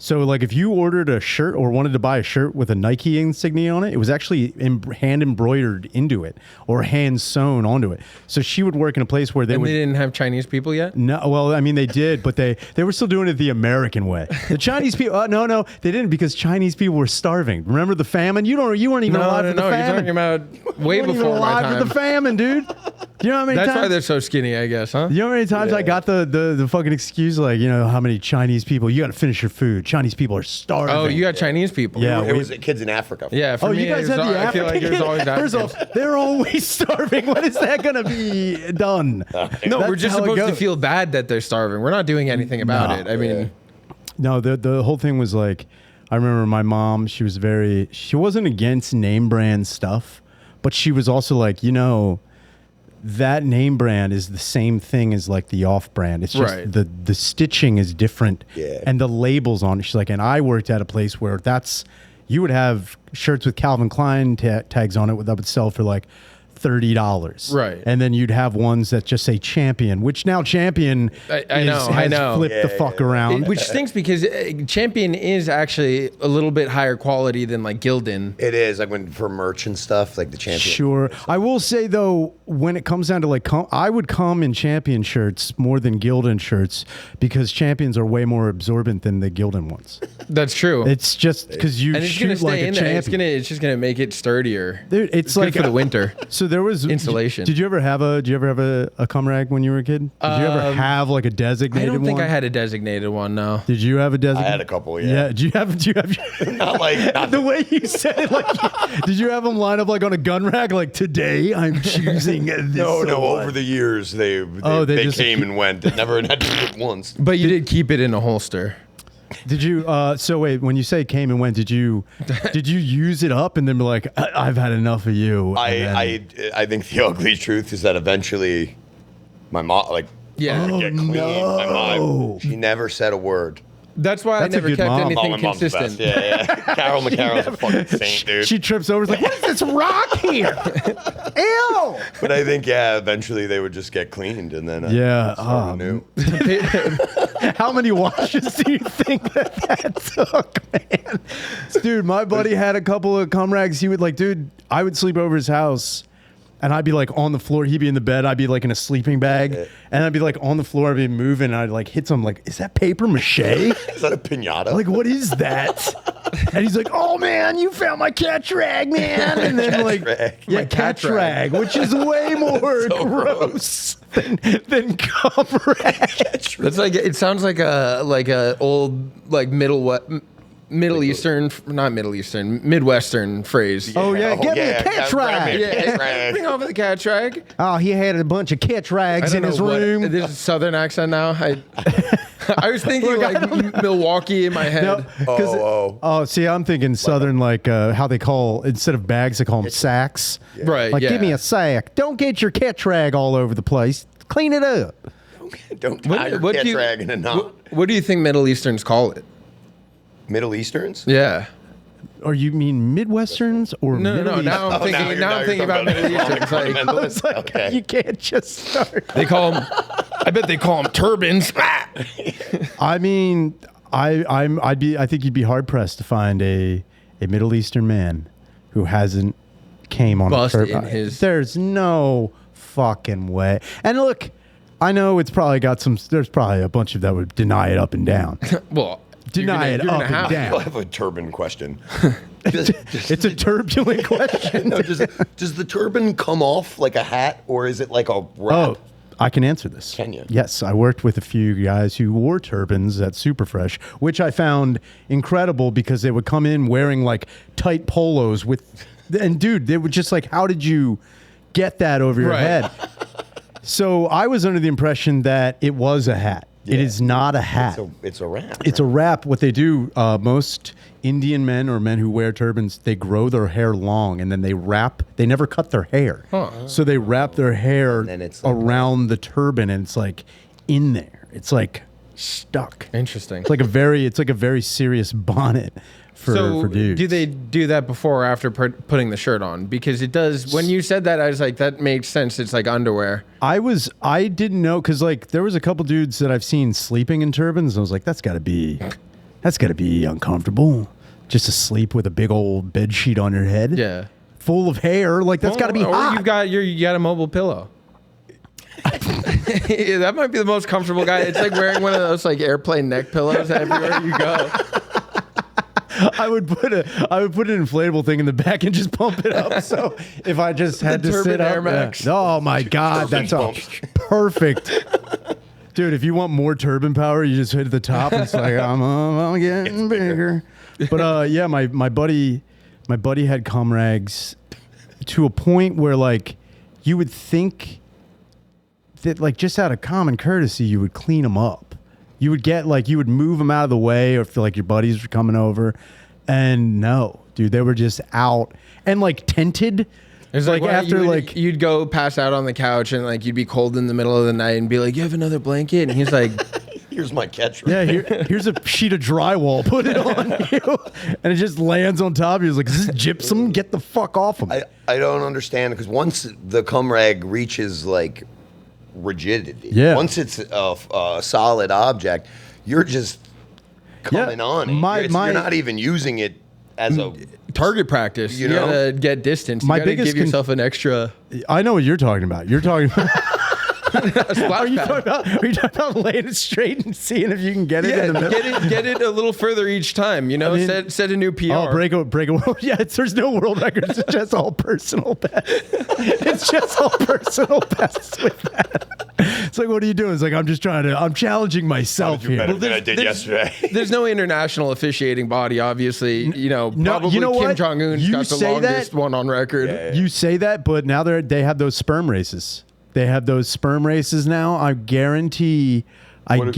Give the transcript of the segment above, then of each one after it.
So, like, if you ordered a shirt or wanted to buy a shirt with a Nike insignia on it, it was actually hand embroidered into it or hand sewn onto it. So she would work in a place where they didn't have Chinese people yet? No, well, I mean, they did, but they were still doing it the American way. The Chinese people, no, they didn't, because Chinese people were starving. Remember the famine? You weren't even alive for the famine. You're talking about way before even my alive time. for the famine, dude. You know how many That's times? why they're so skinny, I guess, huh? You know how many times I got the fucking excuse, like, how many Chinese people, you got to finish your food. Chinese people are starving. Oh, you got Chinese people. Yeah. It was kids in Africa. Yeah, for me, you guys had the I feel like it was always First Africans. off, they're always starving. When is that going to be done? No, we're That's just how it supposed to goes. feel bad that they're starving. We're not doing anything about it. I mean, No, the whole thing was like, I remember my mom, she wasn't against name brand stuff, but she was also like, that name brand is the same thing as like the off brand. It's just Right. the stitching is different and the labels on it. She's like, and I worked at a place where you would have shirts with Calvin Klein tags on it that would sell for like $30. Right. And then you'd have ones that just say Champion, which now Champion I know. flipped the fuck around. which stinks because Champion is actually a little bit higher quality than like Gildan. It is like for merch and stuff, like the Champion. Sure. I will say though, when it comes down to like, I would come in Champion shirts more than Gildan shirts because Champions are way more absorbent than the Gildan ones. That's true. It's just because you and it's shoot gonna stay like in a there. champion. It's just gonna make it sturdier. Dude, it's good like for the winter. So there was Insulation. Did you ever have a cum rag when you were a kid? Did you ever have like a designated I one? don't think I had a designated one. No. Did you have a designated? I had a couple. Yeah. Do you have? Not like not The way you said it, like, did you have them line up like on a gun rack? Like, today I'm choosing this. No, one. over the years they just came and went. They never had to do it once. But you did keep it in a holster. Did you? So wait, when you say came and went, did you use it up and then be like, I've had enough of you? I think the ugly truth is that eventually, my mom would get clean. no. My mom, she never said a word. That's why That's a I never good kept mom. anything My mom's the consistent. best. Yeah. Carol Maccaro's a fucking saint, dude. She trips over. Is like, what is this rock here? Ew. But I think eventually they would just get cleaned and then new. How many washes do you think that took, man? Dude, my buddy had a couple of cum rags. He would I would sleep over his house and I'd be like on the floor. He'd be in the bed. I'd be like in a sleeping bag. And I'd be like on the floor. I'd be moving. And I'd like hit something like, is that paper mache? Is that a pinata? Like, what is that? And he's like, oh man, you found my catch rag, man. And then Catch rag. catch rag, which is way more gross than cum rag. That's like it sounds like a old like Midwestern phrase. Oh yeah, get me a catch rag. Yeah, bring over the catch rag. Oh, he had a bunch of catch rags in his room. This is Southern accent now. I was thinking like Milwaukee in my head. Oh, see, I'm thinking Southern, like how they call, instead of bags, they call them sacks. Right. Like, give me a sack. Don't get your catch rag all over the place. Clean it up. Don't tie your catch rag in a knot. What do you think Middle Easterns call it? Middle Easterns? Yeah. Or you mean Midwesterns or No. Now I'm thinking about Middle Easterns. Like, you can't just start. They call them. I bet they call them turbans. I mean, I think you'd be hard pressed to find a Middle Eastern man who hasn't came on Bust a in his. There's no fucking way. And look, I know it's probably got some. There's probably a bunch of that would deny it up and down. Well, Deny it up and I down. have a turban question. It's a turbulent question. No, does the turban come off like a hat, or is it like a wrap? Oh, I can answer this. Can you? Yes, I worked with a few guys who wore turbans at Superfresh, which I found incredible because they would come in wearing like tight polos with, and dude, they would just like, how did you get that over your head? So I was under the impression that it was a hat. Yeah. It is not a hat. It's a wrap. It's a wrap. What they do, most Indian men or men who wear turbans, they grow their hair long and then they wrap. They never cut their hair. So they wrap their hair around the turban and it's like in there. It's like stuck. Interesting. It's like a very serious bonnet for dudes. Do they do that before or after putting the shirt on? Because it does. When you said that, I was like, that makes sense. It's like underwear. I didn't know because like there was a couple dudes that I've seen sleeping in turbans. And I was like, that's got to be That's got to be uncomfortable. Just to sleep with a big old bed sheet on your head. Yeah. Full of hair. Like, that's got to be hot. Or you got a mobile pillow. Yeah, that might be the most comfortable guy. It's like wearing one of those like airplane neck pillows everywhere you go. I would put an inflatable thing in the back and just pump it up. So if I just had to sit up. Air Max. Oh my God, that's all perfect. Dude, if you want more turban power, you just hit the top. And it's like I'm getting bigger. But yeah, my buddy had cum rags to a point where like you would think that like just out of common courtesy you would clean them up. You would get like you would move them out of the way, or if like your buddies were coming over, and no, dude, they were just out and like tented. It's like after like you'd go pass out on the couch and like you'd be cold in the middle of the night and be like, "You have another blanket?" And he's like, "Here's my catch." Yeah, here's a sheet of drywall. Put it on you, and it just lands on top of you. He's like, "Is this gypsum? Get the fuck off of me." I don't understand, because once the cum rag reaches like rigidity, once it's a solid object, you're just coming on it. You're not even using it as a target practice. You gotta get distance. You gotta give yourself an extra. I know what you're talking about. You're talking about. Are you talking about laying it straight and seeing if you can get it in the middle? Get it a little further each time. You know, I mean, set a new PR. Oh, break a world. Yeah, there's no world records. It's just all personal best. It's just all personal best with that. It's like, what are you doing? It's like, I'm challenging myself here. Better than I did yesterday. There's no international officiating body, obviously. You know, probably you know Kim what? Jong-un's got the longest one on record. Yeah. You say that, but now they have those sperm races. They have those sperm races now. I guarantee. What are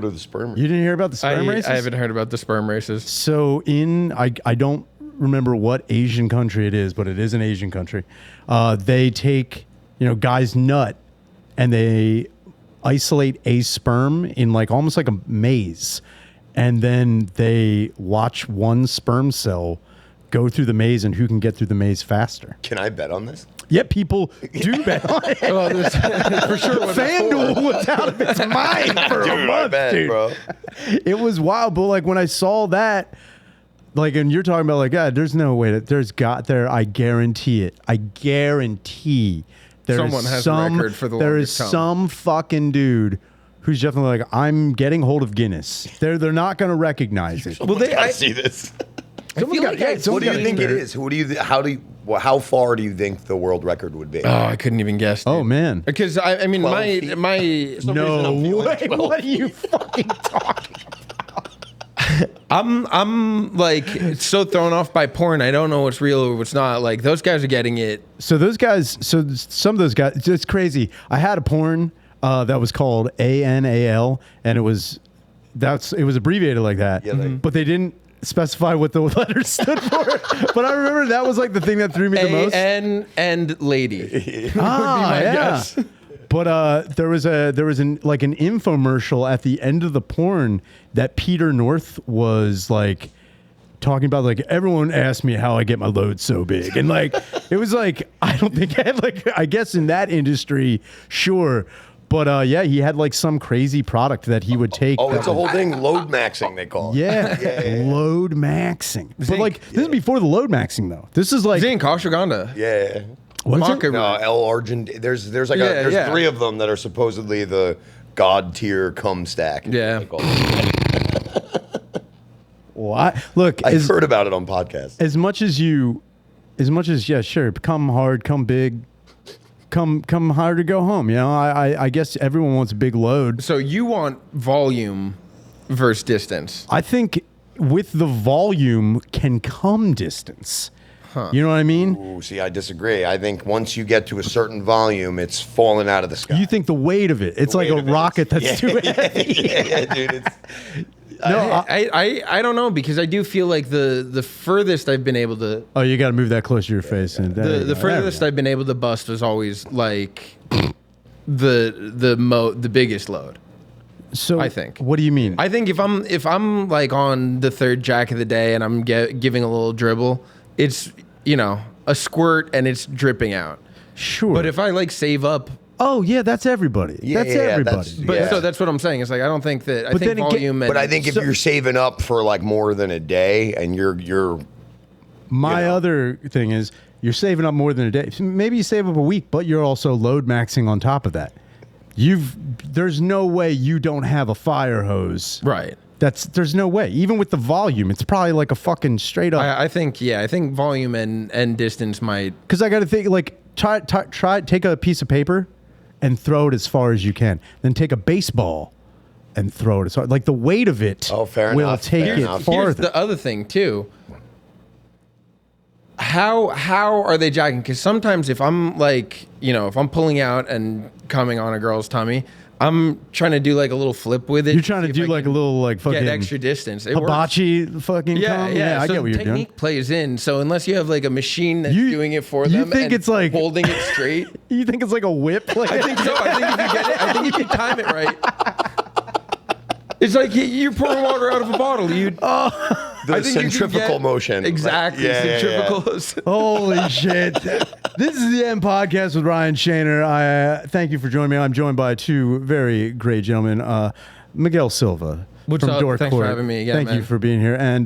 the sperm races? You didn't hear about the sperm races? I haven't heard about the sperm races. So I don't remember what Asian country it is, but it is an Asian country. They take guys' nut and they isolate a sperm in like almost like a maze, and then they watch one sperm cell go through the maze and who can get through the maze faster. Can I bet on this? Yeah, people do bet on it. Well, for sure. FanDuel was out of its mind for a month, dude. Bro. It was wild, but like when I saw that, like, and you're talking about like, God, there's no way that I guarantee it. I guarantee someone has a record for the longest time. Some fucking dude who's definitely like, I'm getting hold of Guinness. They're not going to recognize it. Well, I see this. What do you think it is? How far do you think the world record would be? Oh, I couldn't even guess. Oh man, because I mean my no way. What are you fucking talking about? I'm like so thrown off by porn. I don't know what's real or what's not. Like those guys are getting it. So some of those guys, it's crazy. I had a porn that was called ANAL, and it was abbreviated like that. Yeah, but they didn't specify what the letters stood for. But I remember that was like the thing that threw me the most. And lady. Guess. But there was an infomercial at the end of the porn that Peter North was like talking about, like, everyone asked me how I get my load so big, and like it was like, I don't think I had, like, I guess in that industry, sure. But yeah, he had like some crazy product that he would take. Oh, it's a whole thing, load maxing they call it. Yeah, load maxing. But like, this is before the load maxing though. This is like Zinc, ashwagandha. Yeah. What's it? No, L Argent. There's like there's three of them that are supposedly the god tier cum stack. Yeah. What? Look, I've heard about it on podcasts. As much as yeah, sure, come hard, come big. Come hard to go home. You know, I guess everyone wants a big load. So you want volume versus distance. I think with the volume can come distance. Huh. You know what I mean? Ooh, see, I disagree. I think once you get to a certain volume, it's falling out of the sky. You think the weight of it? It's like a rocket that's too heavy. Yeah, dude. No, I don't know, because I do feel like the furthest I've been able to. Oh, you got to move that close to your face. And the furthest I've been able to bust was always like the biggest load. So I think. What do you mean? I think if I'm like on the third jack of the day and I'm giving a little dribble, it's a squirt and it's dripping out. Sure. But if I like save up Oh yeah, that's everybody. Yeah, that's yeah, everybody. But Yeah. so that's what I'm saying. It's like I don't think that. I think volume. But I think if you're saving up for like more than a day, and you're my other thing is you're saving up more than a day. Maybe you save up a week, but you're also load maxing on top of that. There's no way you don't have a fire hose. Right. There's no way. Even with the volume, it's probably like a fucking straight up. I think volume and distance might. Because I got to think like try take a piece of paper and throw it as far as you can. Then take a baseball and throw it as hard. Like the weight of it will take it farther. Here's the other thing too. How are they jacking? Because sometimes if I'm like, if I'm pulling out and coming on a girl's tummy, I'm trying to do like a little flip with it. You're trying to do like a little like fucking get extra distance. It hibachi fucking yeah, cum. yeah. I So get what you're doing. technique plays in. So unless you have like a machine that's doing it for them, you think and it's like holding it straight. You think it's like a whip? Like, I think so. I think if you get it, I think if you time it right. It's like you're pouring water out of a bottle. the centrifugal motion. Exactly. Centrifugal. Holy shit. This is the End Podcast with Ryan Shaner. I thank you for joining me. I'm joined by two very great gentlemen. Miguel Silva. What's from up? Dork Thanks Court. for having me again, Thank man. you for being here. And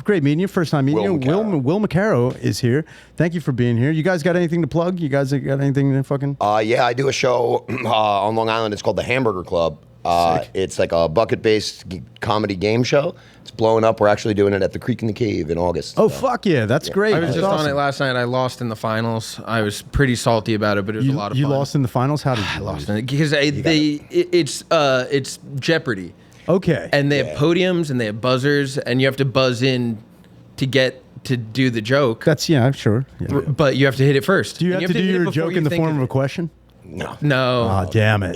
great meeting you. First time meeting you. Will Maccaro is here. Thank you for being here. You guys got anything to plug? You guys got anything to fucking... Yeah, I do a show on Long Island. It's called The Hamburger Club. It's like a bucket-based comedy game show. It's blowing up. We're actually doing it at the Creek in the Cave in August. Oh, fuck yeah. That's great. I was That's just awesome. on it last night. I lost in the finals. I was pretty salty about it, but it was a lot of fun. You lost in the finals? How did you lost lose? in it because it's Jeopardy. Okay. And they have podiums and they have buzzers, and you have to buzz in to get to do the joke. That's, I'm sure. Yeah. But you have to hit it first. Do you have to do hit it your before joke you in the think form of a question? No. Oh, damn it.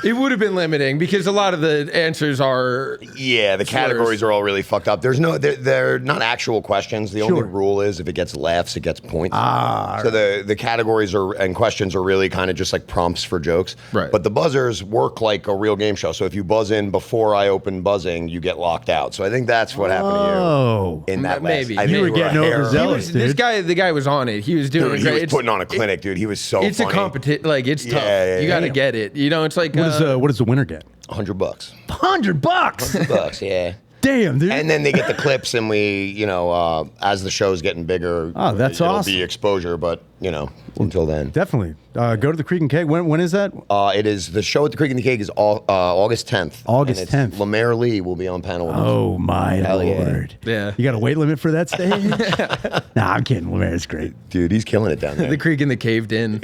It would have been limiting because a lot of the answers are... Yeah, the categories are all really fucked up. They're not actual questions. The only rule is if it gets laughs, it gets points. So the categories and questions are really kind of just like prompts for jokes. Right. But the buzzers work like a real game show. So if you buzz in before I open buzzing, you get locked out. So I think that's what happened to you in that maybe. last. You were getting overzealous, dude. The guy was on it. He was doing Dude, great. he was putting on a clinic, dude. He was so It's funny. a competition. Like, it's tough. Yeah, you got to get it. It's like... What does the winner get? $100. $100. $100, yeah. Damn, dude. And then they get the clips, and we, as the show's getting bigger, that's it'll awesome. be exposure. But until then, Definitely. Go to the Creek and Cake. When is that? it is the show at the Creek and the Cake is August 10th. August and 10th. Lemaire Lee will be on panel with us. Oh my Hell yeah. lord! Yeah. You got a weight limit for that stage? Nah, I'm kidding. Lemaire's great. Dude, he's killing it down there. The Creek and the Caved In.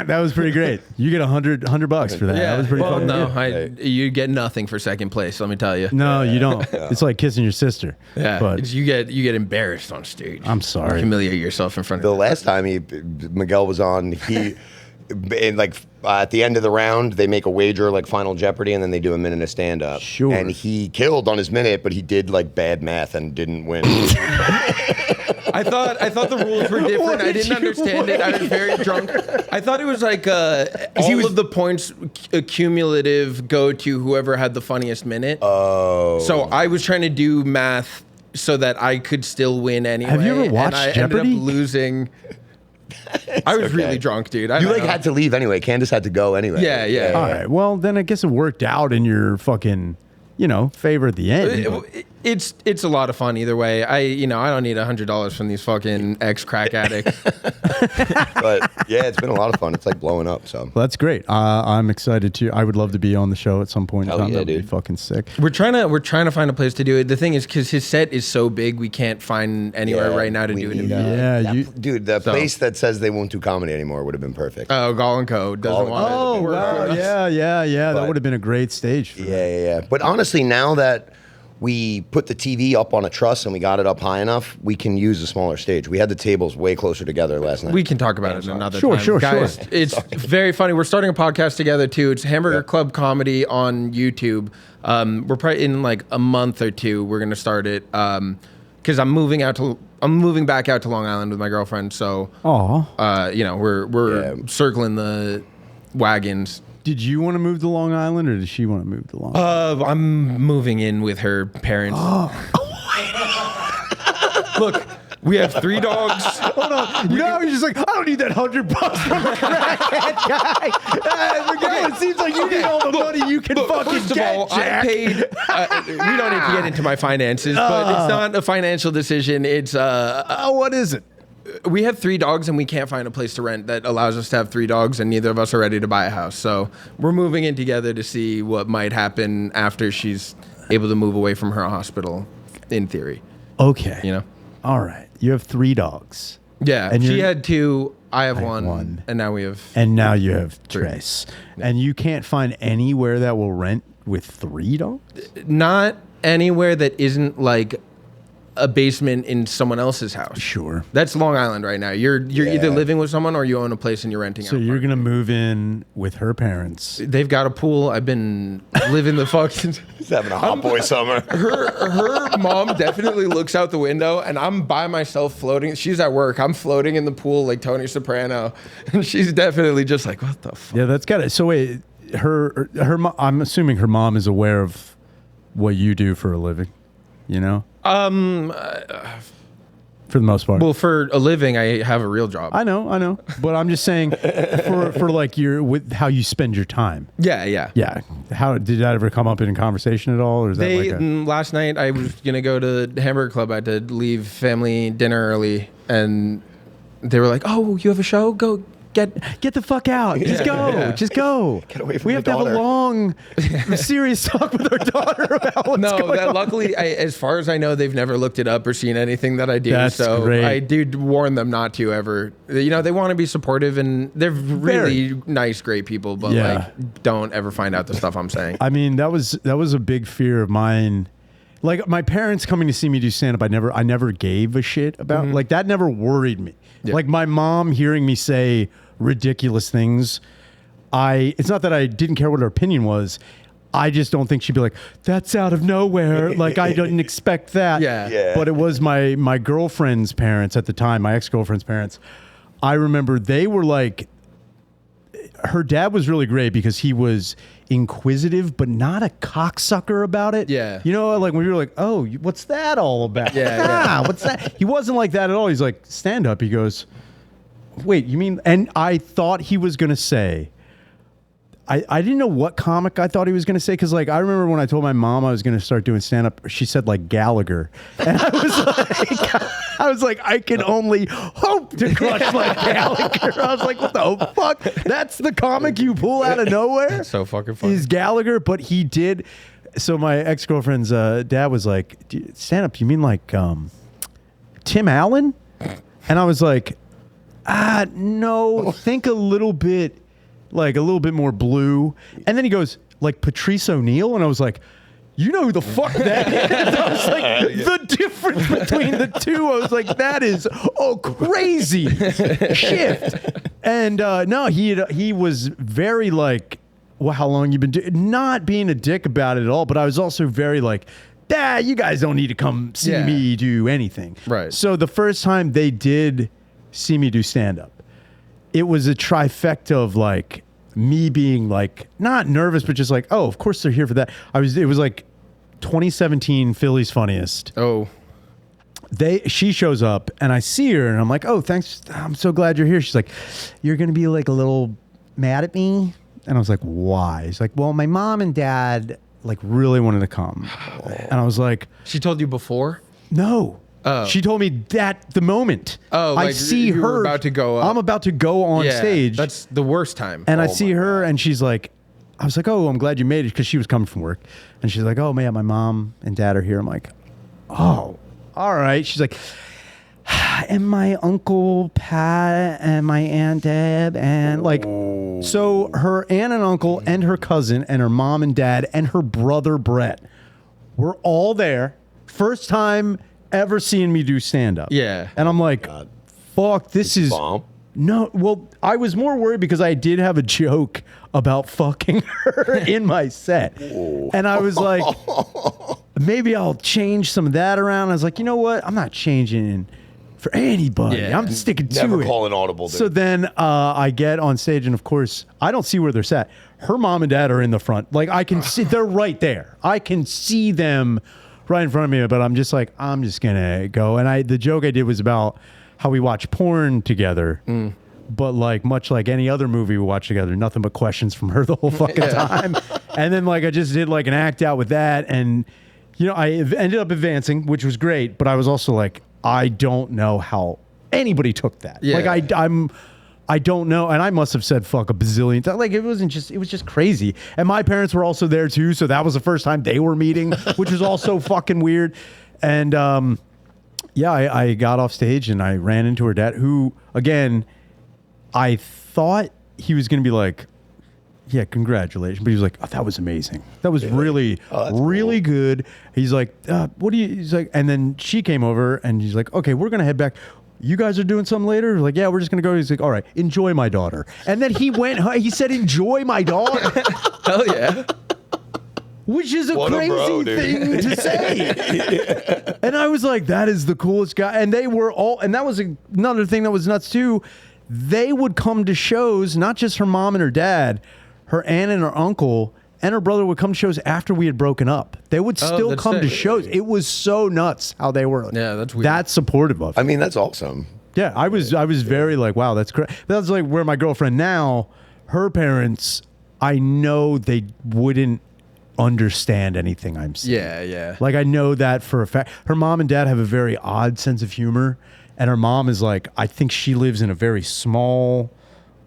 That was pretty great. You get $100 for that. That was pretty fucking good. You get nothing for second place. Let me tell you. No, you don't. It's like kissing your sister. Yeah, but you get embarrassed on stage. I'm sorry. Humiliate yourself in front The of. last time Miguel was on, at the end of the round, they make a wager like Final Jeopardy, and then they do a minute of stand up. Sure. And he killed on his minute, but he did like bad math and didn't win. I thought the rules were different. I didn't understand it. I was very drunk. I thought it was like all of the points cumulative go to whoever had the funniest minute. Oh. So I was trying to do math so that I could still win anyway. Have you ever watched and I Jeopardy? ended up losing. I was really drunk, dude. You had to leave anyway. Candace had to go anyway. Yeah. All right. Well, then I guess it worked out in your fucking, favor at the end. It's a lot of fun either way. I don't need $100 from these fucking ex-crack addicts. But yeah, it's been a lot of fun. It's like blowing up. So Well, that's great. I'm excited to. I would love to be on the show at some point. Hell in time. yeah, That'd be dude. fucking sick. We're trying to find a place to do it. The thing is, because his set is so big, we can't find anywhere right now to do it. Dude, the place that says they won't do comedy anymore would have been perfect. Oh, Gall & Co. doesn't want it. Oh wow! Yeah. That would have been a great stage. For Yeah. But honestly, now that we put the TV up on a truss and we got it up high enough, we can use a smaller stage. We had the tables way closer together last night. We can talk about it another Sure, time. sure. Guys, it's very funny. We're starting a podcast together too. It's Hamburger Club Comedy on YouTube. We're probably in like a month or two. We're gonna start it because I'm moving back out to Long Island with my girlfriend. So, we're circling the wagons. Did you want to move to Long Island, or did she want to move to Long Island? I'm moving in with her parents. Look, We have 3 dogs. Hold on. No, you're just like, I don't need that $100 from a crackhead guy. Miguel, it seems like you need all the money you can fucking First of get, all, Jack. I paid. We don't need to get into my finances, but it's not a financial decision. It's what is it? we have 3 dogs and we can't find a place to rent that allows us to have 3 dogs, and neither of us are ready to buy a house. So we're moving in together to see what might happen after she's able to move away from her hospital, in theory. Okay. You know? All right. You have 3 dogs. Yeah. And she you're- had 2. I have I have one, one. and now we have. And now you have 3. Trace. And you can't find anywhere that will rent with 3 dogs? Not anywhere that isn't like a basement in someone else's house. Sure. That's Long Island right now. You're either living with someone or you own a place and you're renting out. So you're going to move in with her parents. They've got a pool. I've been living the fucking. He's having a hot boy summer. Her mom definitely looks out the window, and I'm by myself floating. She's at work. I'm floating in the pool like Tony Soprano, and she's definitely just like, what the fuck? Yeah, that's got it. So wait, I'm assuming her mom is aware of what you do for a living, you know? For the most part. Well, for a living, I have a real job. I know. But I'm just saying for like with how you spend your time. Yeah. Yeah. How did that ever come up in conversation at all? Or is that like Last night I was gonna go to the Hamburger Club. I had to leave family dinner early, and they were like, "Oh, you have a show? Go get the fuck out. Just go. Yeah. Just go. Get away from we my have to have daughter." a long, serious talk with our daughter about what's going on. Luckily, as far as I know, they've never looked it up or seen anything that I do. That's so great. I do warn them not to ever. You know, they want to be supportive, and they're really nice, great people. But like, don't ever find out the stuff I'm saying. I mean, that was a big fear of mine. Like my parents coming to see me do stand up, I never gave a shit about. Like that never worried me. Yeah. Like my mom hearing me say ridiculous things, it's not that I didn't care what her opinion was. I just don't think she'd be like, that's out of nowhere. Like I didn't expect that. Yeah. But it was my girlfriend's parents at the time, my ex-girlfriend's parents. I remember they were like, her dad was really great because he was inquisitive, but not a cocksucker about it. Yeah. You know, like when we were like, oh, what's that all about? Yeah. What's that? He wasn't like that at all. He's like, stand up. He goes, wait, you mean? And I thought he was going to say, I didn't know what comic I thought he was going to say. Cause like, I remember when I told my mom I was going to start doing stand up, she said like Gallagher. And I was like, I can only hope to crush like Gallagher. I was like, what the fuck? That's the comic you pull out of nowhere? So fucking funny. Is Gallagher, but he did. So my ex-girlfriend's dad was like, stand up, you mean like Tim Allen? And I was like, no, think a little bit more blue. And then he goes, like Patrice O'Neill? And I was like, you know who the fuck that is? I was like, the difference between the two. I was like, that is crazy shift. And no, he was very like, well, how long you been doing? Not being a dick about it at all, but I was also very like, you guys don't need to come see me do anything. Right. So the first time they did see me do stand-up, it was a trifecta of like me being like not nervous, but just like, oh, of course they're here for that. It was like 2017 Philly's Funniest. Oh, She shows up and I see her and I'm like, oh, thanks. I'm so glad you're here. She's like, you're gonna be like a little mad at me, and I was like, why? She's like, well, my mom and dad like really wanted to come, and I was like, she told you before? no. Oh. She told me that the moment Oh, I like see you her were about to go up. I'm about to go on stage. That's the worst time. And I see her and she's like, I was like, oh, I'm glad you made it, because she was coming from work. And she's like, oh, man, my mom and dad are here. I'm like, oh, all right. She's like, and my uncle Pat and my aunt Deb and like, so her aunt and uncle and her cousin and her mom and dad and her brother Brett were all there. First time ever seeing me do stand-up. Yeah. And I'm like, fuck, this is... Bomb. No, well, I was more worried because I did have a joke about fucking her in my set. Ooh. And I was like, maybe I'll change some of that around. I was like, you know what? I'm not changing for anybody. Yeah. I'm sticking to Never it. call an audible, dude. So then I get on stage, and of course, I don't see where they're sat. Her mom and dad are in the front. Like, I can see, they're right there. I can see them right in front of me, but I'm just like, I'm just gonna go. And the joke I did was about how we watch porn together. But like much like any other movie we watch together, nothing but questions from her the whole fucking time. And then like I just did like an act out with that, and you know I ended up advancing, which was great. But I was also like, I don't know how anybody took that. Yeah. Like I don't know, and I must have said fuck a bazillion times. Like it was just crazy. And my parents were also there too, so that was the first time they were meeting, which was also fucking weird. And yeah, I got off stage and I ran into her dad, who again. I thought he was going to be like, yeah, congratulations. But he was like, oh, that was amazing. That was really cool. Good. He's like, he's like, and then she came over and he's like, okay, we're going to head back. You guys are doing something later? Like, yeah, we're just going to go. He's like, all right, enjoy my daughter. And then he said, enjoy my daughter. Hell yeah. Which is a crazy thing to say. And I was like, that is the coolest guy. And they were all, and that was another thing that was nuts too. They would come to shows, not just her mom and her dad, her aunt and her uncle, and her brother would come to shows after we had broken up. They would still come to shows. It was so nuts how they were. Yeah, that's weird. That supportive of it. I mean, that's awesome. Yeah, I was very like, wow, that's great. That's like where my girlfriend now, her parents, I know they wouldn't understand anything I'm saying. Yeah. Like I know that for a fact. Her mom and dad have a very odd sense of humor. And her mom is like, I think she lives in a very small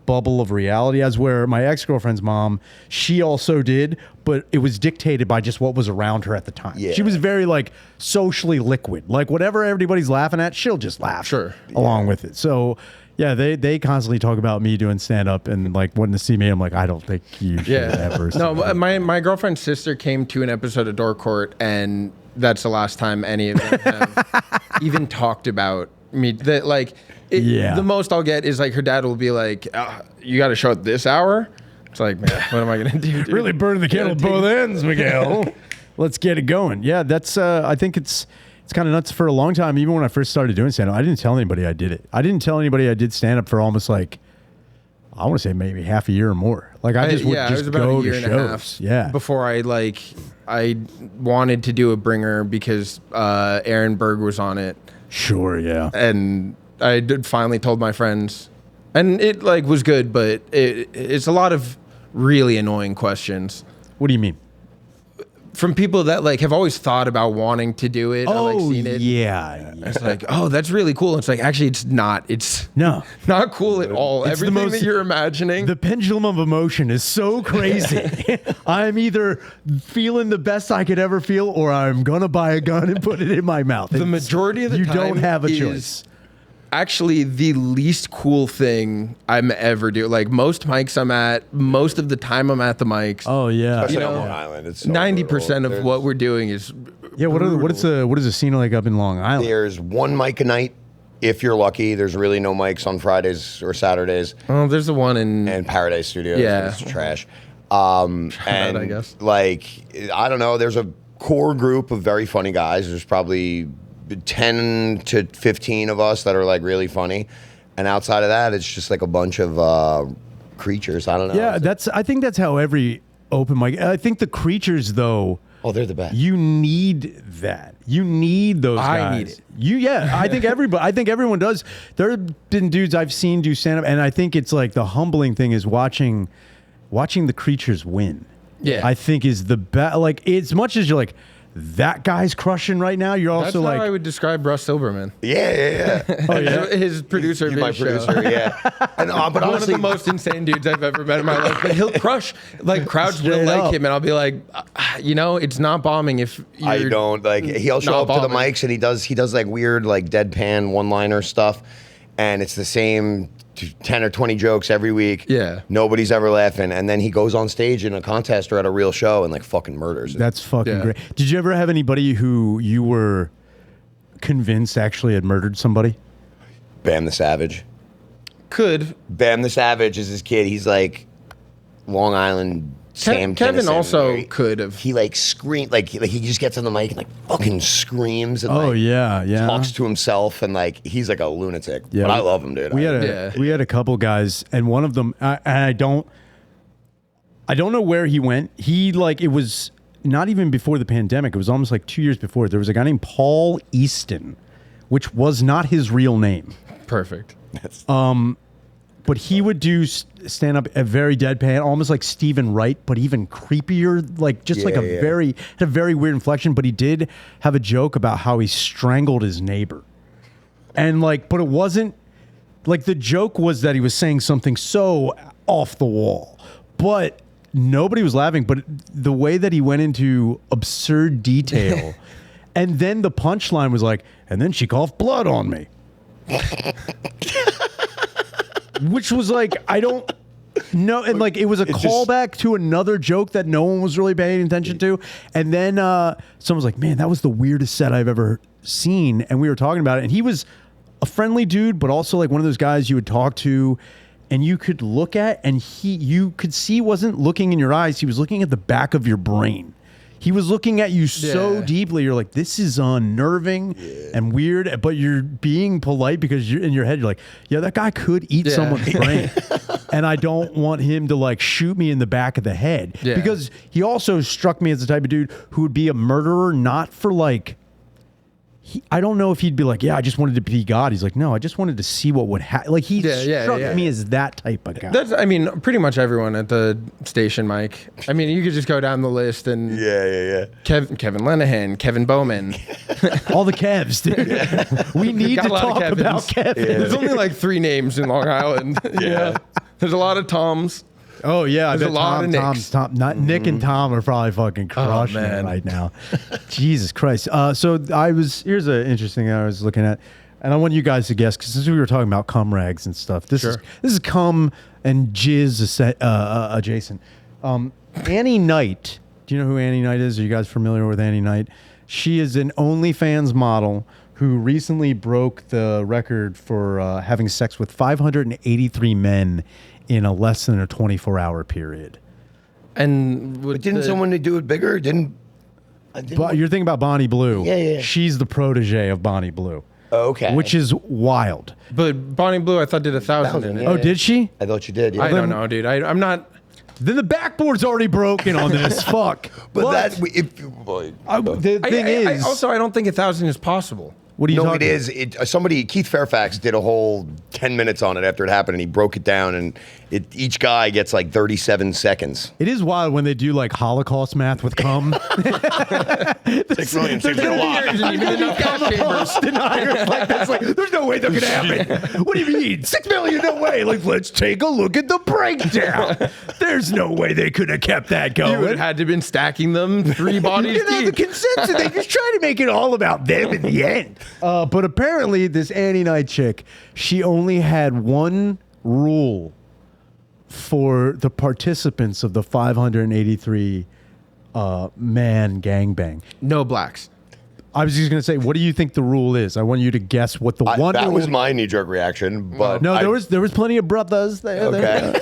bubble of reality, as where my ex-girlfriend's mom, she also did, but it was dictated by just what was around her at the time. Yeah. She was very like socially liquid. Like whatever everybody's laughing at, she'll just laugh along with it. So yeah, they constantly talk about me doing stand-up and like wanting to see me. I'm like, I don't think you should ever. No, my girlfriend's sister came to an episode of Door Court, and that's the last time any of them have even talked about me. That like the most I'll get is like her dad will be like, you got to show at this hour. It's like, man, what am I gonna do, dude? Really burning the candle at both ends, Miguel. Let's get it going. Yeah, that's I think it's kind of nuts. For a long time, even when I first started doing stand-up, I didn't tell anybody I did it. I didn't tell anybody I did stand-up for almost like, I want to say maybe half a year or more. Like I just would just go to shows. Yeah. Before I wanted to do a bringer because Aaron Berg was on it. Sure, yeah. And I finally told my friends, and it like was good, but it's a lot of really annoying questions. What do you mean? From people that like have always thought about wanting to do it. Oh, like seen it. Yeah. It's like, oh, that's really cool. It's like, actually, it's not. It's not cool at all. It's everything that you're imagining. The pendulum of emotion is so crazy. I'm either feeling the best I could ever feel, or I'm gonna buy a gun and put it in my mouth. The majority of the time, you don't have a choice. Actually, the least cool thing I'm ever doing. Like most mics I'm at, most of the time I'm at the mics. Oh yeah, especially on Long Island. It's so 90% of what we're doing is What is the scene like up in Long Island? There's one mic a night. If you're lucky, there's really no mics on Fridays or Saturdays. Oh, there's the one in Paradise Studios. Yeah, it's trash. And I guess like I don't know. There's a core group of very funny guys. There's probably 10 to 15 of us that are like really funny, and outside of that it's just like a bunch of creatures. I don't know. Yeah, I think that's how every open mic. I think the creatures though, they're the best. You need that. You need those guys. I need it. I think everyone does. There have been dudes I've seen do stand up, and I think it's like the humbling thing is watching the creatures win. Yeah, I think is the best. Like as much as you're like, that guy's crushing right now. You're also That's like, how I would describe Russ Silverman. Yeah. Oh yeah, his producer. He's my producer. Yeah, and, but one of the most insane dudes I've ever met in my life. But he'll crush. Like crowds will like him, and I'll be like, it's not bombing if you're I don't like. He'll show up to the mics and he does like weird like deadpan one-liner stuff, and it's the same 10 or 20 jokes every week. Yeah. Nobody's ever laughing. And then he goes on stage in a contest or at a real show and like fucking murders it. That's fucking great. Did you ever have anybody who you were convinced actually had murdered somebody? Bam the Savage. Bam the Savage is his kid. He's like Long Island Sam Kevin Kinison, also could have. He like screamed, like he just gets on the mic and like fucking screams and talks to himself and like he's like a lunatic. Yeah, but I love him, dude. We had a couple guys, and one of them, and I don't know where he went. He like it was not even before the pandemic. It was almost like 2 years before. There was a guy named Paul Easton, which was not his real name. Perfect. But he would do stand up a very deadpan, almost like Stephen Wright, but even creepier, like just like a very weird inflection. But he did have a joke about how he strangled his neighbor. And like, but it wasn't like, the joke was that he was saying something so off the wall, but nobody was laughing. But the way that he went into absurd detail, and then the punchline was like, and then she coughed blood on me. Which was like, I don't know. And like, it was a callback to another joke that no one was really paying attention to. And then someone was like, man, that was the weirdest set I've ever seen. And we were talking about it. And he was a friendly dude, but also like one of those guys you would talk to and you could look at, and you could see he wasn't looking in your eyes. He was looking at the back of your brain. He was looking at you so deeply. You're like, this is unnerving and weird, but you're being polite because you're in your head. You're like, yeah, that guy could eat someone's brain. And I don't want him to like shoot me in the back of the head. Yeah. Because he also struck me as the type of dude who would be a murderer, not for like, I don't know if he'd be like, yeah, I just wanted to be God. He's like, no, I just wanted to see what would happen. Like, he struck me as that type of guy. That's, I mean, pretty much everyone at the station, Mike. I mean, you could just go down the list and Kevin Lenahan, Kevin Bowman, all the Kevs, dude. We need to talk about Kevin. There's only like 3 names in Long Island. There's a lot of Toms. Oh yeah, there's a lot of Nicks. Nick and Tom are probably fucking crushing it right now. Jesus Christ. So here's an interesting thing I was looking at, and I want you guys to guess, because since we were talking about cum rags and stuff, this is cum and jizz adjacent. Annie Knight. Do you know who Annie Knight is? Are you guys familiar with Annie Knight? She is an OnlyFans model who recently broke the record for having sex with 583 men in a less than a 24-hour period. And didn't someone do it bigger? But you're thinking about Bonnie Blue. Yeah. She's the protege of Bonnie Blue. Oh, okay. Which is wild. But Bonnie Blue, I thought, did 1,000 in it. Oh, did she? I thought you did. Yeah. I don't know, dude. I'm not. Then the backboard's already broken on this. Fuck. But the thing is, also, I don't think 1,000 is possible. What are you talking about? Keith Fairfax did a whole 10 minutes on it after it happened, and he broke it down, and each guy gets like 37 seconds. It is wild when they do like Holocaust math with cum. 6 million seems like a lot. There's no way that could happen. What do you mean? 6 million? No way. Like, let's take a look at the breakdown. There's no way they could have kept that going. You would have had to have been stacking them 3 bodies deep. The consensus, they just try to make it all about them in the end. But apparently this Annie Knight chick, she only had one rule for the participants of the 583 man gangbang. No blacks. I was just going to say, what do you think the rule is? I want you to guess what the one that rule was my knee-jerk reaction, but no, there was plenty of brothers there. Okay.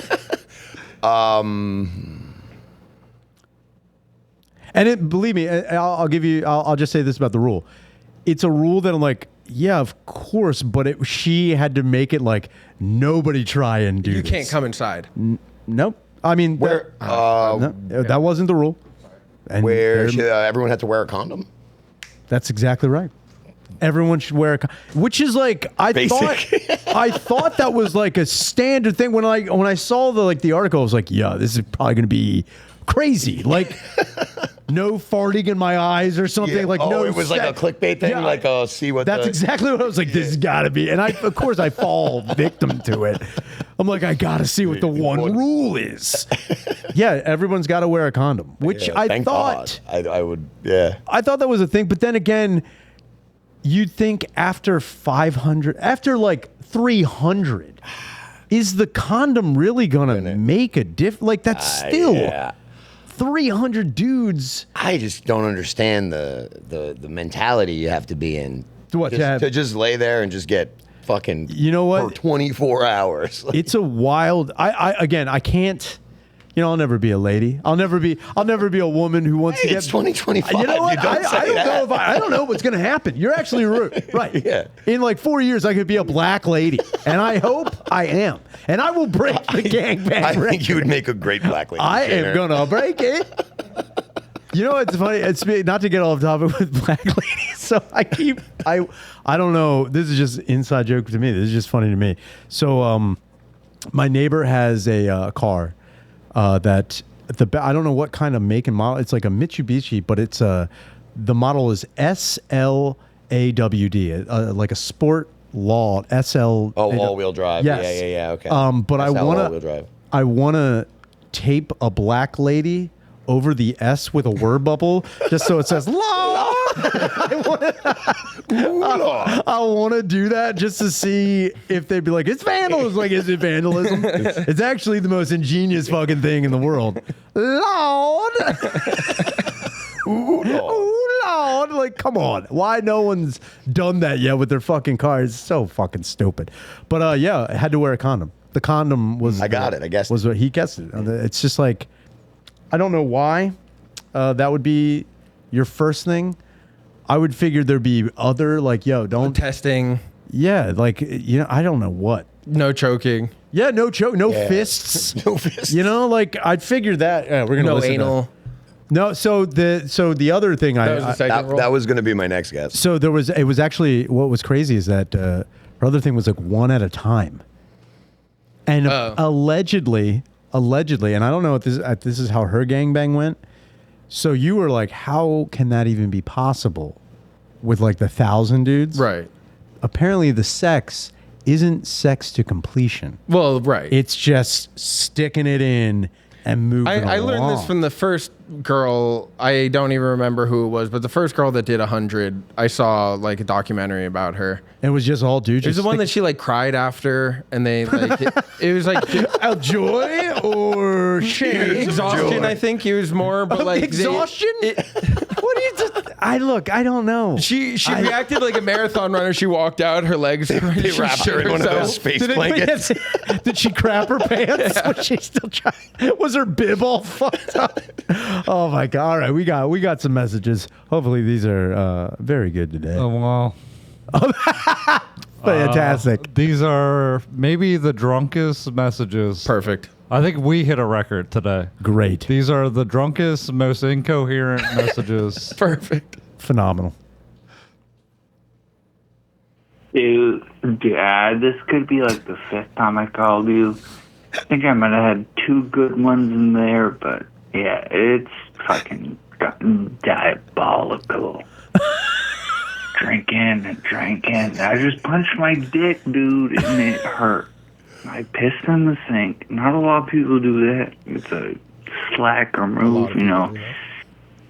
And believe me, I'll just say this about the rule. It's a rule that I'm like, yeah, of course, but she had to make it like nobody try and do this. You can't come inside. Nope. I mean, that wasn't the rule. And everyone had to wear a condom? That's exactly right. Everyone should wear a condom. Which is like, I thought that was like a standard thing. When I saw the article, I was like, yeah, this is probably going to be crazy. Like, no farting in my eyes or something. Yeah. Like, no, it was like a clickbait thing. Yeah. Like, see what. That's exactly what I was like. This has got to be. And of course, I fall victim to it. I'm like, I got to see what the one rule is. Yeah, everyone's got to wear a condom. Which I thought I would. Yeah, I thought that was a thing. But then again, you'd think after 500, after like 300, is the condom really gonna make a difference? Like, that's still 300 dudes. I just don't understand the mentality you have to be in to just lay there and just get fucking, you know what, for 24 hours. It's a wild. I can't. You know, I'll never be a lady. I'll never be a woman who wants to get. It's 2025. You know what? I don't know what's going to happen. You're actually right. Yeah. In like 4 years, I could be a black lady, and I hope I am, and I will break the gangbang. I think you would make a great black lady. I am gonna break it. You know what's funny? It's not to get off topic with black ladies. So I don't know. This is just inside joke to me. This is just funny to me. So my neighbor has a car that I don't know what kind of make and model. It's like a Mitsubishi, but it's the model is SLAWD, like a sport law SL. Oh, all-wheel drive. Yes. Yeah. Okay. But I want to tape a black lady over the S with a word bubble, just so it says "Lord." I want to do that just to see if they'd be like, "It's vandalism." Like, is it vandalism? It's actually the most ingenious fucking thing in the world. Lord. Ooh, Lord. Like, come on. Why no one's done that yet with their fucking cars? It's so fucking stupid. But yeah, I had to wear a condom. The condom was... I got it. I guess. Was what he guessed it. It's just like, I don't know why that would be your first thing. I would figure there'd be other, like, yo, don't... Testing. Yeah, like, you know, I don't know what. No choking. Yeah, no fists. No fists. You know, like, I'd figure that... we're going to listen anal. to... No, so the other thing that was going to be my next guess. So it was actually, what was crazy is that her other thing was like one at a time, and allegedly, and I don't know if this is how her gangbang went. So you were like, how can that even be possible with like the 1,000 dudes? Right. Apparently, the sex isn't sex to completion. Well, right. It's just sticking it in. And moving I learned this from the first girl. I don't even remember who it was, but the first girl that did 100, I saw like a documentary about her. It was just all dudes. It was the one that she like cried after, and they like it was like joy or shame, exhaustion. Joy. I think it was more, but like exhaustion. What do you? I don't know. She reacted like a marathon runner. She walked out, her legs. They wrapped her in one of those space blankets. Did she crap her pants? Yeah. Was she still trying? Was her bib all fucked up? Oh my god! All right, we got some messages. Hopefully these are very good today. Oh well. Fantastic. These are maybe the drunkest messages. Perfect. I think we hit a record today. Great. These are the drunkest, most incoherent messages. Perfect. Phenomenal. Dude, this could be like the 5th time I called you. I think I might have had 2 good ones in there, but yeah, it's fucking gotten diabolical. Drinking. I just punched my dick, dude, and it hurt. I pissed in the sink. Not a lot of people do that. It's a slacker move, you know.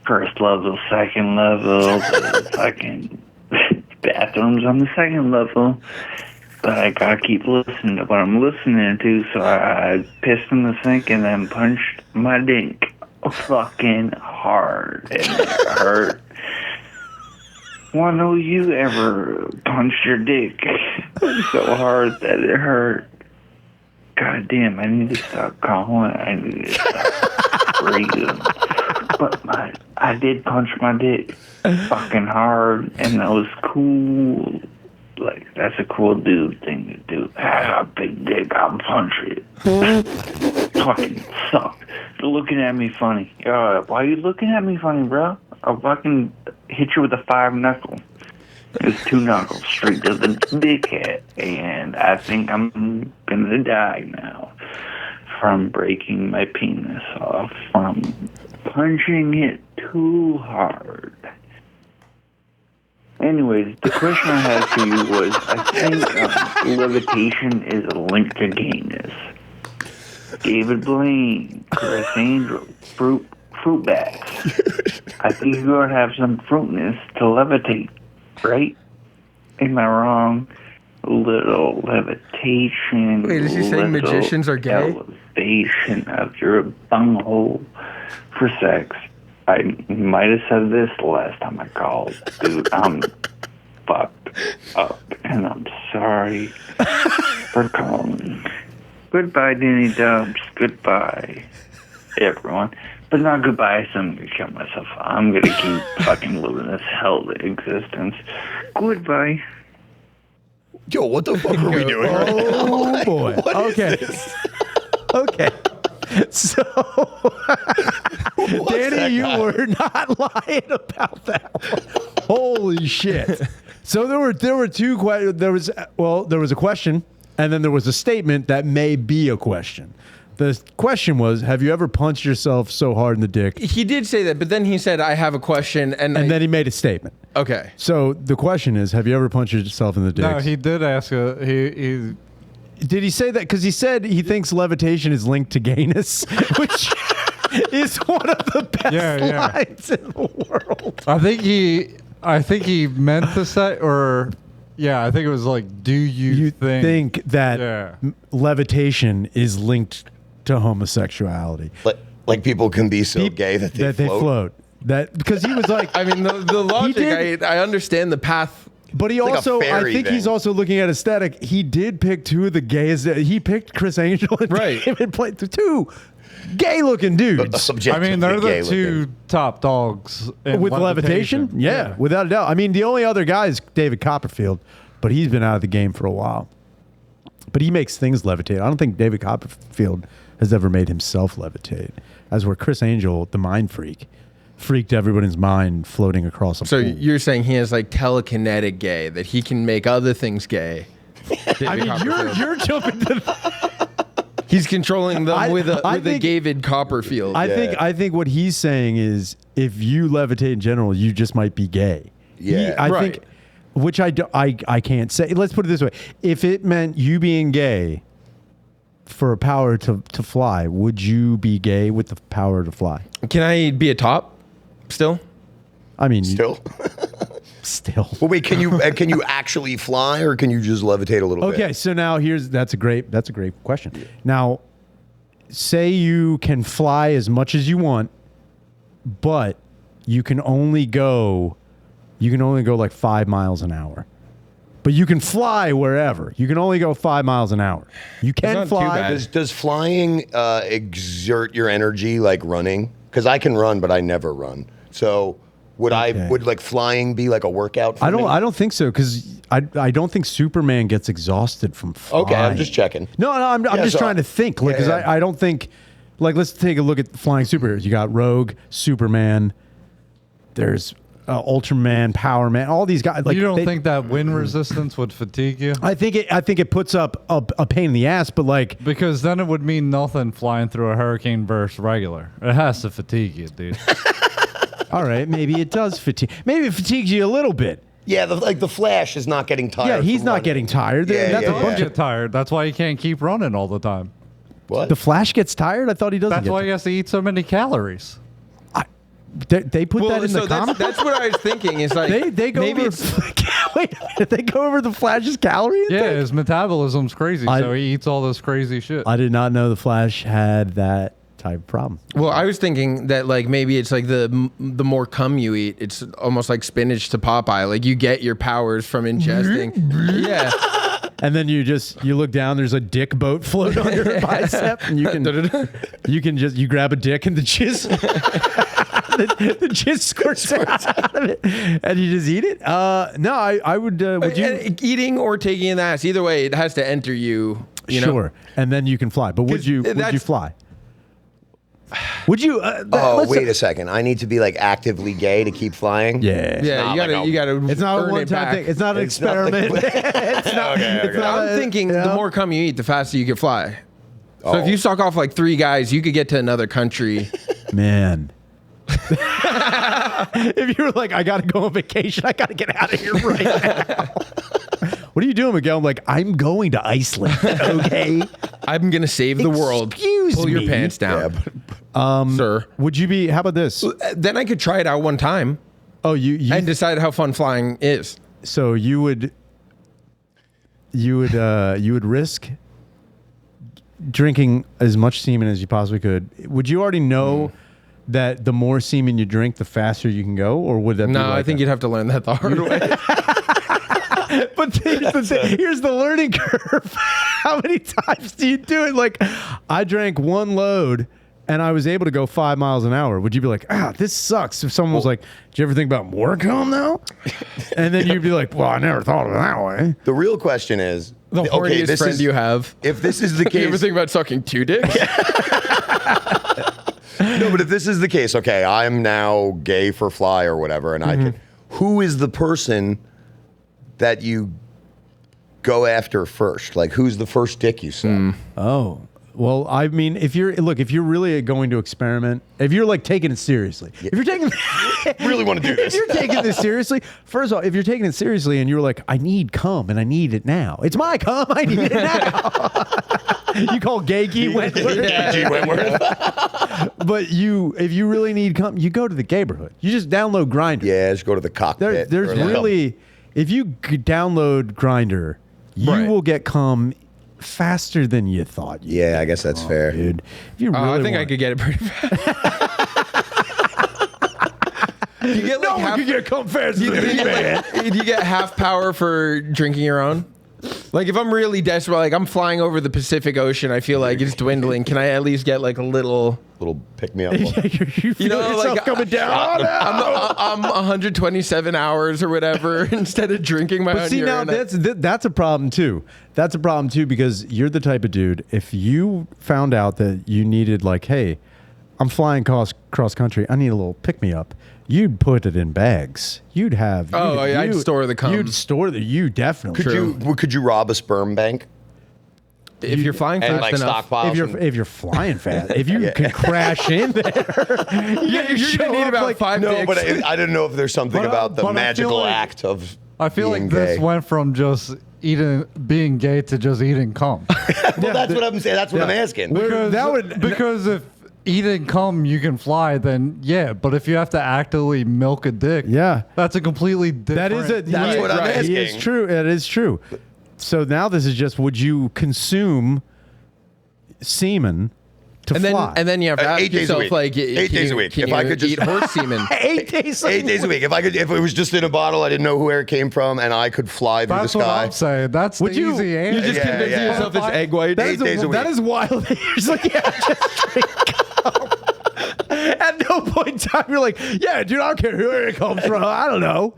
First level, second level, the fucking bathrooms on the second level. But I gotta keep listening to what I'm listening to, so I pissed in the sink and then punched my dick fucking hard, and it hurt. Wanna know you ever punched your dick so hard that it hurt? God damn, I need to stop calling. I need to stop breathing. But I did punch my dick fucking hard, and that was cool. Like, that's a cool dude thing to do. I got a big dick, I'll punch it. Fucking sucked. You're looking at me funny. Why are you looking at me funny, bro? I'll fucking hit you with a 5-knuckle. It's 2 knuckles straight to the dickhead. And I think I'm gonna die now from breaking my penis off from punching it too hard. Anyways, the question I had for you was, I think levitation is a link to gayness. David Blaine, Chris Angel, fruit bags. I think you gotta have some fruitness to levitate, right? Am I wrong? Little levitation. Wait, is he saying magicians are gay? Elevation of your bunghole for sex. I might have said this the last time I called. Dude, I'm fucked up, and I'm sorry for calling. Goodbye, Danny Dubs. Goodbye, everyone. But not goodbye, so I'm going to kill myself. I'm going to keep fucking living this hell existence. Goodbye. Yo, what the fuck are we doing right now? Oh, boy. What okay. is this? Okay. So, Danny, you were not lying about that one. Holy shit! So there were two questions. There was a question, and then there was a statement that may be a question. The question was, have you ever punched yourself so hard in the dick? He did say that, but then he said, I have a question. And then he made a statement. Okay. So the question is, have you ever punched yourself in the dick? No, he did ask. He Did he say that? Because he said he thinks levitation is linked to gayness, which is one of the best lines in the world. I think he meant to say, or I think it was like, do you think that levitation is linked to homosexuality? Like people can be so gay that they float. That because he was like, I mean, the logic. I understand the path. But he also, I think he's also looking at aesthetic. He did pick two of the gayest. He picked Chris Angel and David played two gay-looking dudes. I mean, they're the two top dogs with levitation. Yeah, without a doubt. I mean, the only other guy is David Copperfield, but he's been out of the game for a while. But he makes things levitate. I don't think David Copperfield has ever made himself levitate. As where Chris Angel, the mind freak, freaked everybody's mind floating across a pool. So you're saying he has like telekinetic gay, that he can make other things gay. I mean, you're jumping to he's controlling them with a David Copperfield. I think what he's saying is if you levitate in general, you just might be gay. Yeah. I think, which I can't say. Let's put it this way. If it meant you being gay for a power to fly, would you be gay with the power to fly? Can I be a top still? I mean, still. Well, wait, can you actually fly, or can you just levitate a little bit? Okay, so now that's a great question. Yeah. Now, say you can fly as much as you want, but you can only go like 5 miles an hour. But you can fly wherever. You can only go 5 miles an hour. You can fly. Does flying exert your energy like running? Because I can run, but I never run. So would like flying be like a workout for me? I don't think so, because I don't think Superman gets exhausted from flying. Okay, I'm just checking. No, I'm just trying to think. Because I don't think, like, let's take a look at flying superheroes. You got Rogue, Superman, there's Ultraman, Power Man, all these guys. Like, you don't think that wind resistance would fatigue you? I think it puts up a pain in the ass, but like, because then it would mean nothing flying through a hurricane burst regular. It has to fatigue you, dude. All right, maybe it does fatigue. Maybe it fatigues you a little bit. Yeah, the Flash is not getting tired. Yeah, he's not getting tired. Get tired. That's why he can't keep running all the time. What? The Flash gets tired? I thought he doesn't. That's why he has to eat so many calories. They put that in the comic. That's what I was thinking. Is like they go maybe over. Wait a minute, they go over the Flash's calories. Yeah, his metabolism's crazy, so he eats all this crazy shit. I did not know the Flash had that type of problem. Well, I was thinking that like maybe it's like the more cum you eat, it's almost like spinach to Popeye. Like you get your powers from ingesting. Yeah. And then you look down. There's a dick boat float on your bicep, and you can grab a dick and the jizz. the jizz squirts out of it, and you just eat it. No, I would. Would you eating or taking in the ass? Either way, it has to enter you. Sure, and then you can fly. But would you fly? Would you? Wait a second. I need to be like actively gay to keep flying. Yeah. You gotta. It's not a one-time thing. It's not an experiment. It's not. Okay. I'm thinking the more cum you eat, the faster you can fly. So if you suck off like 3 guys, you could get to another country. Man. If you were like, I gotta go on vacation, I gotta get out of here right now. What are you doing, Miguel? I'm like, I'm going to Iceland. Okay, I'm gonna save the world. Pull your pants down, sir. Would you be? How about this? Then I could try it out one time. Oh, you and decide how fun flying is. So you would risk drinking as much semen as you possibly could. Would you already know that the more semen you drink, the faster you can go, or would that? No, I think you'd have to learn that the hard way. But here's the learning curve. How many times do you do it? Like, I drank one load and I was able to go 5 miles an hour. Would you be like, this sucks? If someone was like, do you ever think about more cum now? And then you'd be like, well, I never thought of it that way. The real question is, The horniest friend you have. If this is the case, you ever think about sucking 2 dicks? No, but if this is the case, okay, I'm now gay for fly or whatever, and I can. Who is the person that you go after first? Like, who's the first dick you suck? Oh. Well, I mean, if you're really going to experiment, if you're like taking it seriously, if you're taking, really want to do this. If you're taking this seriously, first of all, if you're taking it seriously and you're like, I need cum and I need it now. It's my cum, I need it now. You call gay G Wentworth. G Wentworth. But if you really need cum, you go to the neighborhood. You just download Grindr. Yeah, just go to the cockpit. There's really, if you download Grindr, you will get cum faster than you thought. Yeah, I guess that's fair, dude. If you really I think I could get it pretty fast. You get like no one can get cum faster than me, man. Do you get half power for drinking your own? Like if I'm really desperate, like I'm flying over the Pacific Ocean, I feel like it's dwindling. Can I at least get like a little pick me up? you feel yourself like coming down. I'm 127 hours or whatever instead of drinking my own see, urine. now that's a problem too. That's a problem too because you're the type of dude. If you found out that you needed like, hey, I'm flying cross country, I need a little pick me up. You'd put it in bags. I'd store the cum. You'd store you definitely. Could you rob a sperm bank? If you're flying fast enough, if you're flying fast, if you can crash in there, you're gonna need about 5 dicks. No, but I didn't know if there's something about the magical act of. I feel like this went from just being gay to just eating cum. Well, that's what I'm saying. That's what I'm asking. Because if eating cum you can fly, then yeah. But if you have to actively milk a dick, that's a completely different. That's what I'm asking. It's true. It is true. So now this is just: would you consume semen to fly? And then you have to ask 8 days yourself, a week. like, 8 days a week. If I could just eat horse semen, 8 days. 8 days a week. If it was just in a bottle, I didn't know where it came from, and I could fly through the sky. That's what I'm saying. That's the easy answer. You just convince yourself it's egg white. 8 days a week. That is wild. You're like, just drink cum. At no point in time you're like, yeah, dude, I don't care where it comes from. I don't know.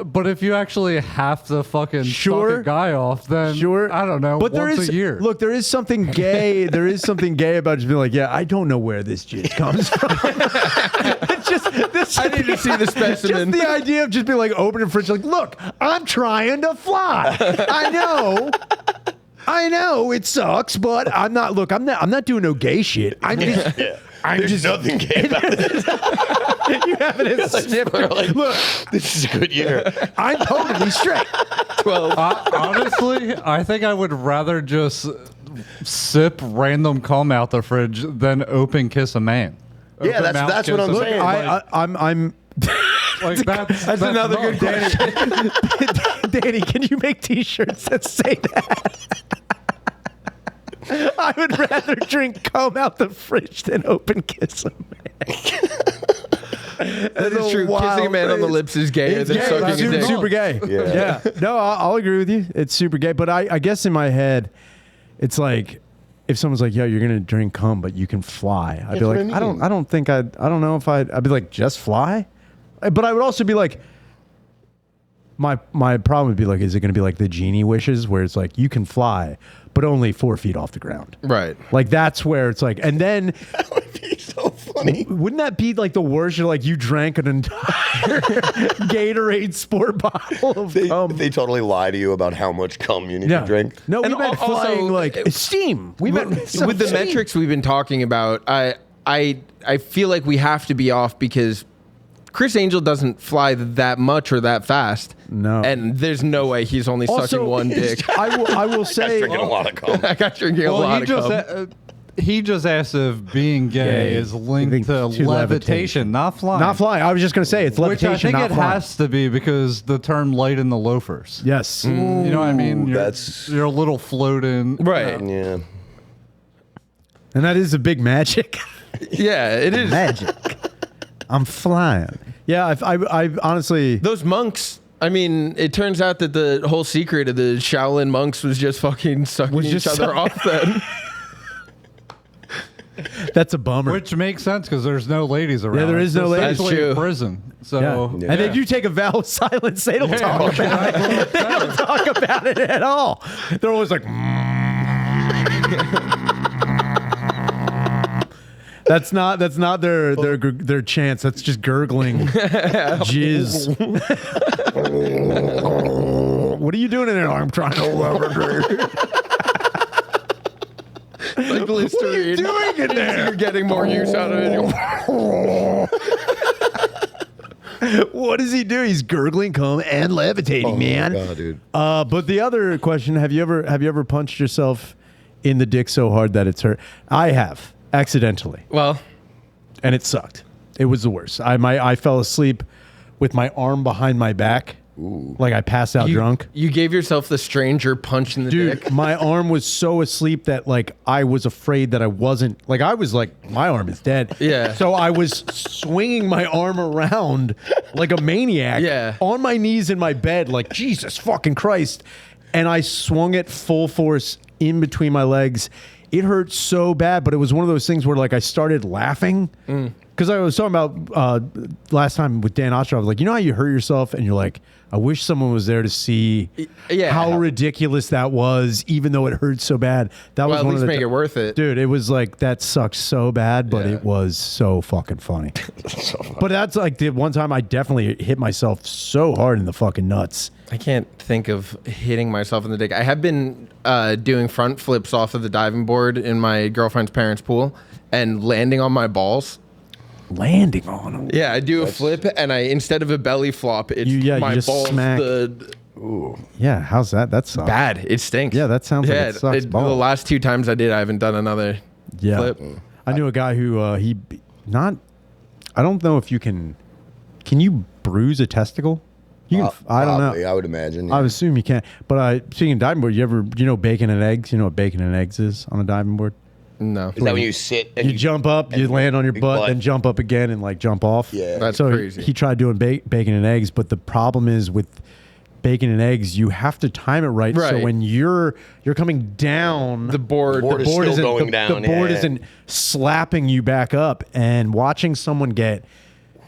But if you actually have to fucking suck a guy off, then I don't know. But once a year. Look, there is something gay. There is something gay about just being like, yeah, I don't know where this jizz comes from. It's just this. I need to see the specimen. Just the idea of just being like opening fridge, like, look, I'm trying to fly. I know it sucks, but I'm not. Look, I'm not doing no gay shit. There's nothing gay about this. You haven't a sniffer. Like, look, this is a good year. I'm totally straight. 12. Honestly, I think I would rather just sip random cum out the fridge than open kiss a man. Yeah, that's what I'm saying. I'm. Like that's another good question. Danny, can you make T-shirts that say that? I would rather drink cum out the fridge than open kiss a man. That is true. Kissing a man on the lips is gayer than sucking a dick. Super gay. Yeah. No, I'll agree with you. It's super gay. But I guess in my head, it's like if someone's like, "Yo, you're gonna drink cum, but you can fly," I'd be like, I don't know if I'd be like, just fly. But I would also be like, my problem would be like, is it going to be like the genie wishes where it's like you can fly, but only 4 feet off the ground? Right. Like that's where it's like, and then that would be so funny. Wouldn't that be like the worst? You're like, you drank an entire Gatorade sport bottle of cum. They totally lie to you about how much cum you need to drink. No, we And meant also, flying like steam. We meant with the metrics we've been talking about. I feel like we have to be off because Chris Angel doesn't fly that much or that fast. No. And there's no way he's only sucking one dick. I will say. Drinking a lot of cum. I got drinking a lot of cum. He just asked if being gay is linked to levitation, not flying. Not flying. I was just going to say it's levitation, which I think not it flying. Has to be because the term light in the loafers. Yes. You know what I mean? You're a little floating. Right. Yeah. And that is a big magic. Yeah, it is. Magic. I'm flying. Yeah, I honestly... Those monks... I mean, it turns out that the whole secret of the Shaolin monks was just fucking sucking each other off then. That's a bummer. Which makes sense because there's no ladies around. Yeah, there is no ladies. Essentially That's a true. prison. So, Yeah. And they do take a vow of silence. They don't talk about it. They don't talk about it at all. They're always like, That's not their chance. That's just gurgling jizz. What are you doing in there? I'm trying to levitate. Like Listerine. What are you doing in there? You're getting more use out of it. What does he do? He's gurgling cum and levitating, man. Oh, God, dude. But the other question: Have you ever punched yourself in the dick so hard that it's hurt? I have, accidentally. Well, and it sucked. It was the worst. I fell asleep with my arm behind my back. Ooh. Like I passed out drunk. You gave yourself the stranger punch in the dick. My arm was so asleep that like I was afraid that I wasn't like I was like my arm is dead. Yeah. So I was swinging my arm around like a maniac. Yeah. On my knees in my bed, like Jesus fucking Christ, and I swung it full force in between my legs. It hurt so bad, but it was one of those things where like I started laughing. Because I was talking about last time with Dan Ostrov, like, you know how you hurt yourself and you're like, I wish someone was there to see how ridiculous that was, even though it hurt so bad. That was at one least of the make it worth it. Dude, it was like, that sucked so bad, but it was so fucking funny. But that's like the one time I definitely hit myself so hard in the fucking nuts. I can't think of hitting myself in the dick. I have been doing front flips off of the diving board in my girlfriend's parents' pool and landing on my balls. Landing on them. Yeah, I do a flip, and instead of a belly flop, it's my just balls. smack. Ooh. Yeah, how's that? That sucks. Bad. It stinks. Yeah, that sounds like it sucks The balls. last 2 times I did, I haven't done another flip. I knew a guy who I don't know if you can you bruise a testicle? You can, I don't know. I would imagine. I would assume you can't. But speaking of diving board, you know bacon and eggs? You know what bacon and eggs is on a diving board? No. Is that when you sit and you jump up, you land on your butt, then jump up again and like jump off? Yeah. That's so crazy. He tried doing bacon and eggs, but the problem is with bacon and eggs, you have to time it right. So when you're coming down, the board is still isn't going down. The board isn't slapping you back up, and watching someone get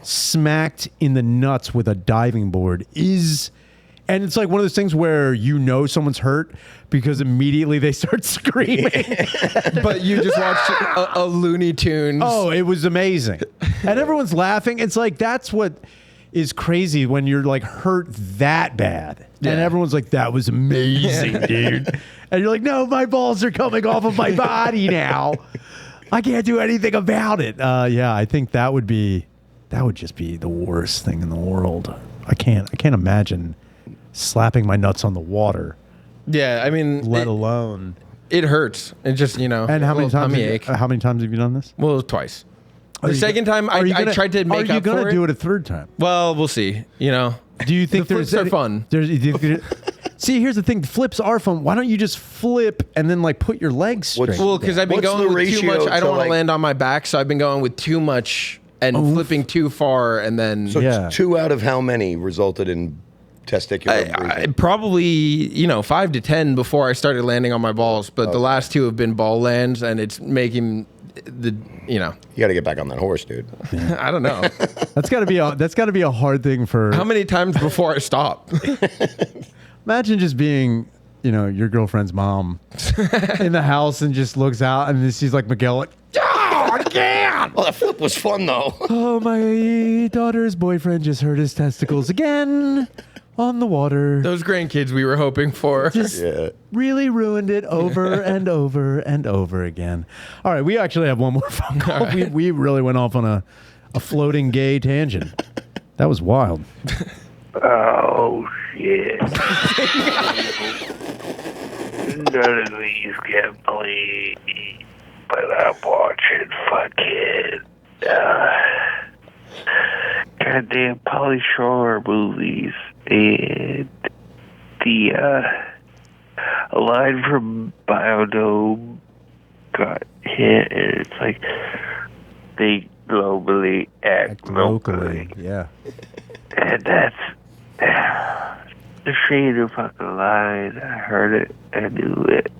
smacked in the nuts with a diving board is. And it's like one of those things where you know someone's hurt because immediately they start screaming. But you just watched a Looney Tunes. Oh, it was amazing. And everyone's laughing. It's like that's what is crazy when you're like hurt that bad. Yeah. And everyone's like, that was amazing, dude. And you're like, no, my balls are coming off of my body now. I can't do anything about it. Yeah, I think that would just be the worst thing in the world. I can't imagine slapping my nuts on the water. Yeah, I mean, let alone it hurts. It just And how many times? How many times have you done this? Well, twice. The second time, I tried to make up for it. Are you gonna do it a third time? Well, we'll see. Do you think the flips are fun? See, here's the thing: flips are fun. Why don't you just flip and then like put your legs straight? Well, because I've been going with too much. I don't want to land on my back, so I've been going with too much and flipping too far, and then. So 2 out of how many resulted in testicular? Probably 5 to 10 before I started landing on my balls, but the last 2 have been ball lands, and it's making you got to get back on that horse, dude. I don't know. That's got to be a hard thing for. How many times before I stop? Imagine just being your girlfriend's mom in the house and just looks out and she's like Miguel, like, oh, again. Well, that flip was fun though. Oh, my daughter's boyfriend just hurt his testicles again on the water. Those grandkids we were hoping for. Just really ruined it over and over and over again. All right, we actually have one more phone call. Right. We really went off on a floating gay tangent. That was wild. Oh, shit. None of these can play, but I'm watching fucking goddamn Pauly Shore movies, and the line from Biodome got hit, and it's like they globally act locally. Yeah. And that's the shade of fucking lies. I heard it. I knew it.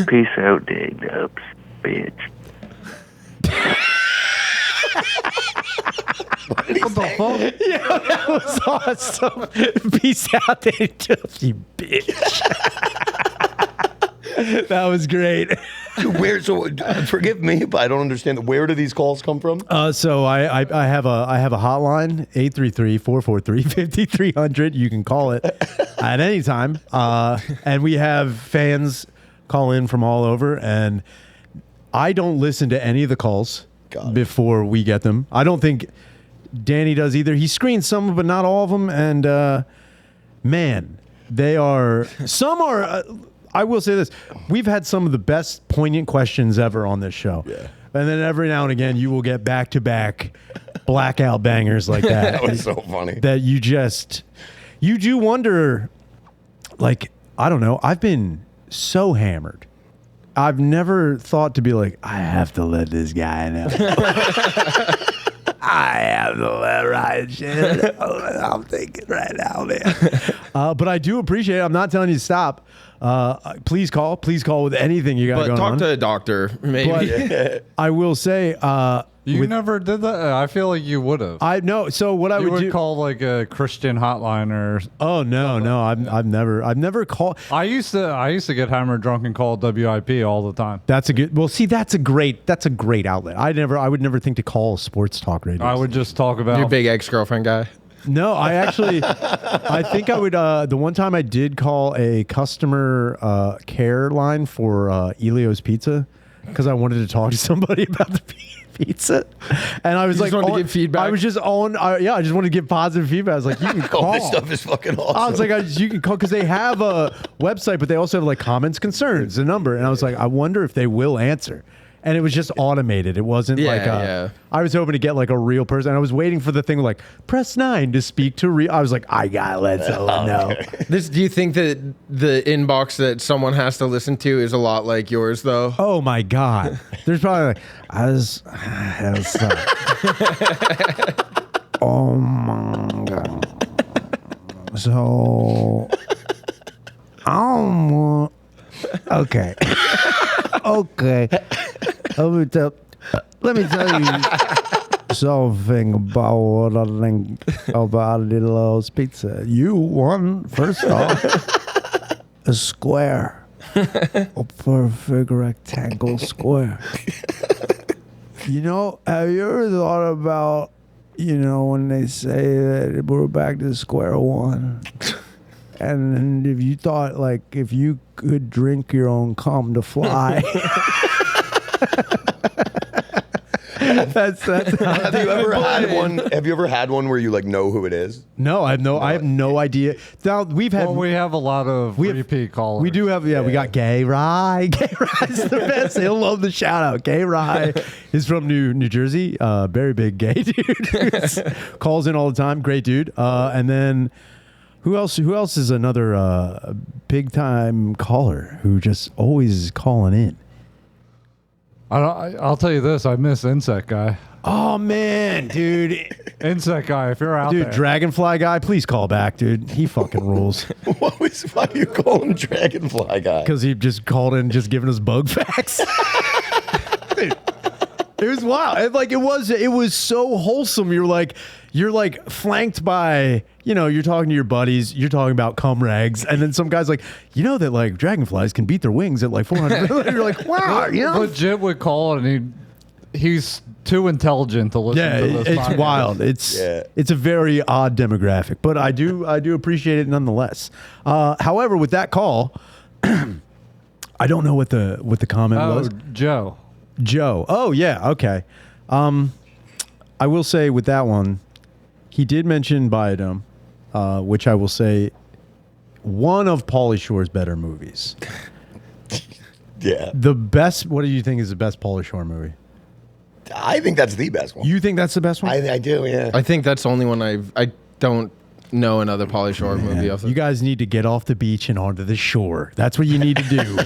Peace out, dang dubs, bitch. What did he say? Yeah, that was awesome. Peace out, Danny Tubbs, you bitch. That was great. Where? So forgive me, but I don't understand. Where do these calls come from? So I have a hotline 833-443-5300. You can call it at any time. And we have fans call in from all over, and I don't listen to any of the calls before we get them. I don't think Danny does either. He screens some, but not all of them. And man, some are. I will say this: we've had some of the best poignant questions ever on this show. Yeah. And then every now and again, you will get back-to-back blackout bangers like that. That was so funny. That you do wonder, like, I don't know. I've been so hammered. I've never thought to be like, I have to let this guy know. I have to let Ryan shit. I'm thinking right now, man. But I do appreciate it. I'm not telling you to stop. Please call with anything you got going on. But talk to a doctor, maybe. But I will say, you never did that. I feel like you would have. I know. So what I would do, call like a Christian hotline or. Oh no, I've never called. I used to get hammered drunk and call WIP all the time. That's a good. Well, see, that's a great outlet. I would never think to call sports talk radio. I would just talk about your big ex-girlfriend guy. No, I think I would. The one time I did call a customer care line for Elio's Pizza because I wanted to talk to somebody about the pizza, and I was you just wanted to give feedback. I was just on. I just wanted to give positive feedback. I was like, you can call. This stuff is fucking awesome. I was like, you can call because they have a website, but they also have like comments, concerns, a number, and I was like, I wonder if they will answer. And it was just automated. It wasn't I was hoping to get like a real person. I was waiting for the thing like press 9 to speak to I was like, I gotta let someone know. Do you think that the inbox that someone has to listen to is a lot like yours though? Oh my God. There's probably like oh my God. So okay. Okay. Let me tell you something about what I think about Lilo's Pizza. You won, first off, a square. A perfect rectangle square. You know, have you ever thought about, when they say that we're back to square one? And if you thought, like, if you could drink your own cum to fly. That's Have you ever had one where you like know who it is? No, I have no idea. Now we have a lot of repeat callers. We do have we got Gay Rye. Gay Rye's the best. He'll love the shout out. Gay Rye is from New Jersey. Very big gay dude. Calls in all the time. Great dude. And then who else is another big time caller who just always is calling in? I'll tell you this. I miss Insect Guy. Oh, man, dude. Insect Guy, if you're out there. Dude, Dragonfly Guy, please call back, dude. He fucking rules. Why do you call him Dragonfly Guy? Because he just called in just giving us bug facts. Dude, it was wild. It was so wholesome. You're like flanked by, you're talking to your buddies, you're talking about cum rags, and then some guy's like, that like dragonflies can beat their wings at like 400. You're like, wow, legit would call and he's too intelligent to listen to this. It's podcast. wild. It's a very odd demographic, but I do appreciate it nonetheless. However, with that call, I don't know what the comment was. Joe. Oh yeah, okay. I will say with that one, he did mention Biodome, which I will say one of Pauly Shore's better movies. Yeah. The best. What do you think is the best Pauly Shore movie? I think that's the best one. You think that's the best one? I do, yeah. I think that's the only one I don't know another Pauly Shore movie. You guys need to get off the beach and onto the shore. That's what you need to do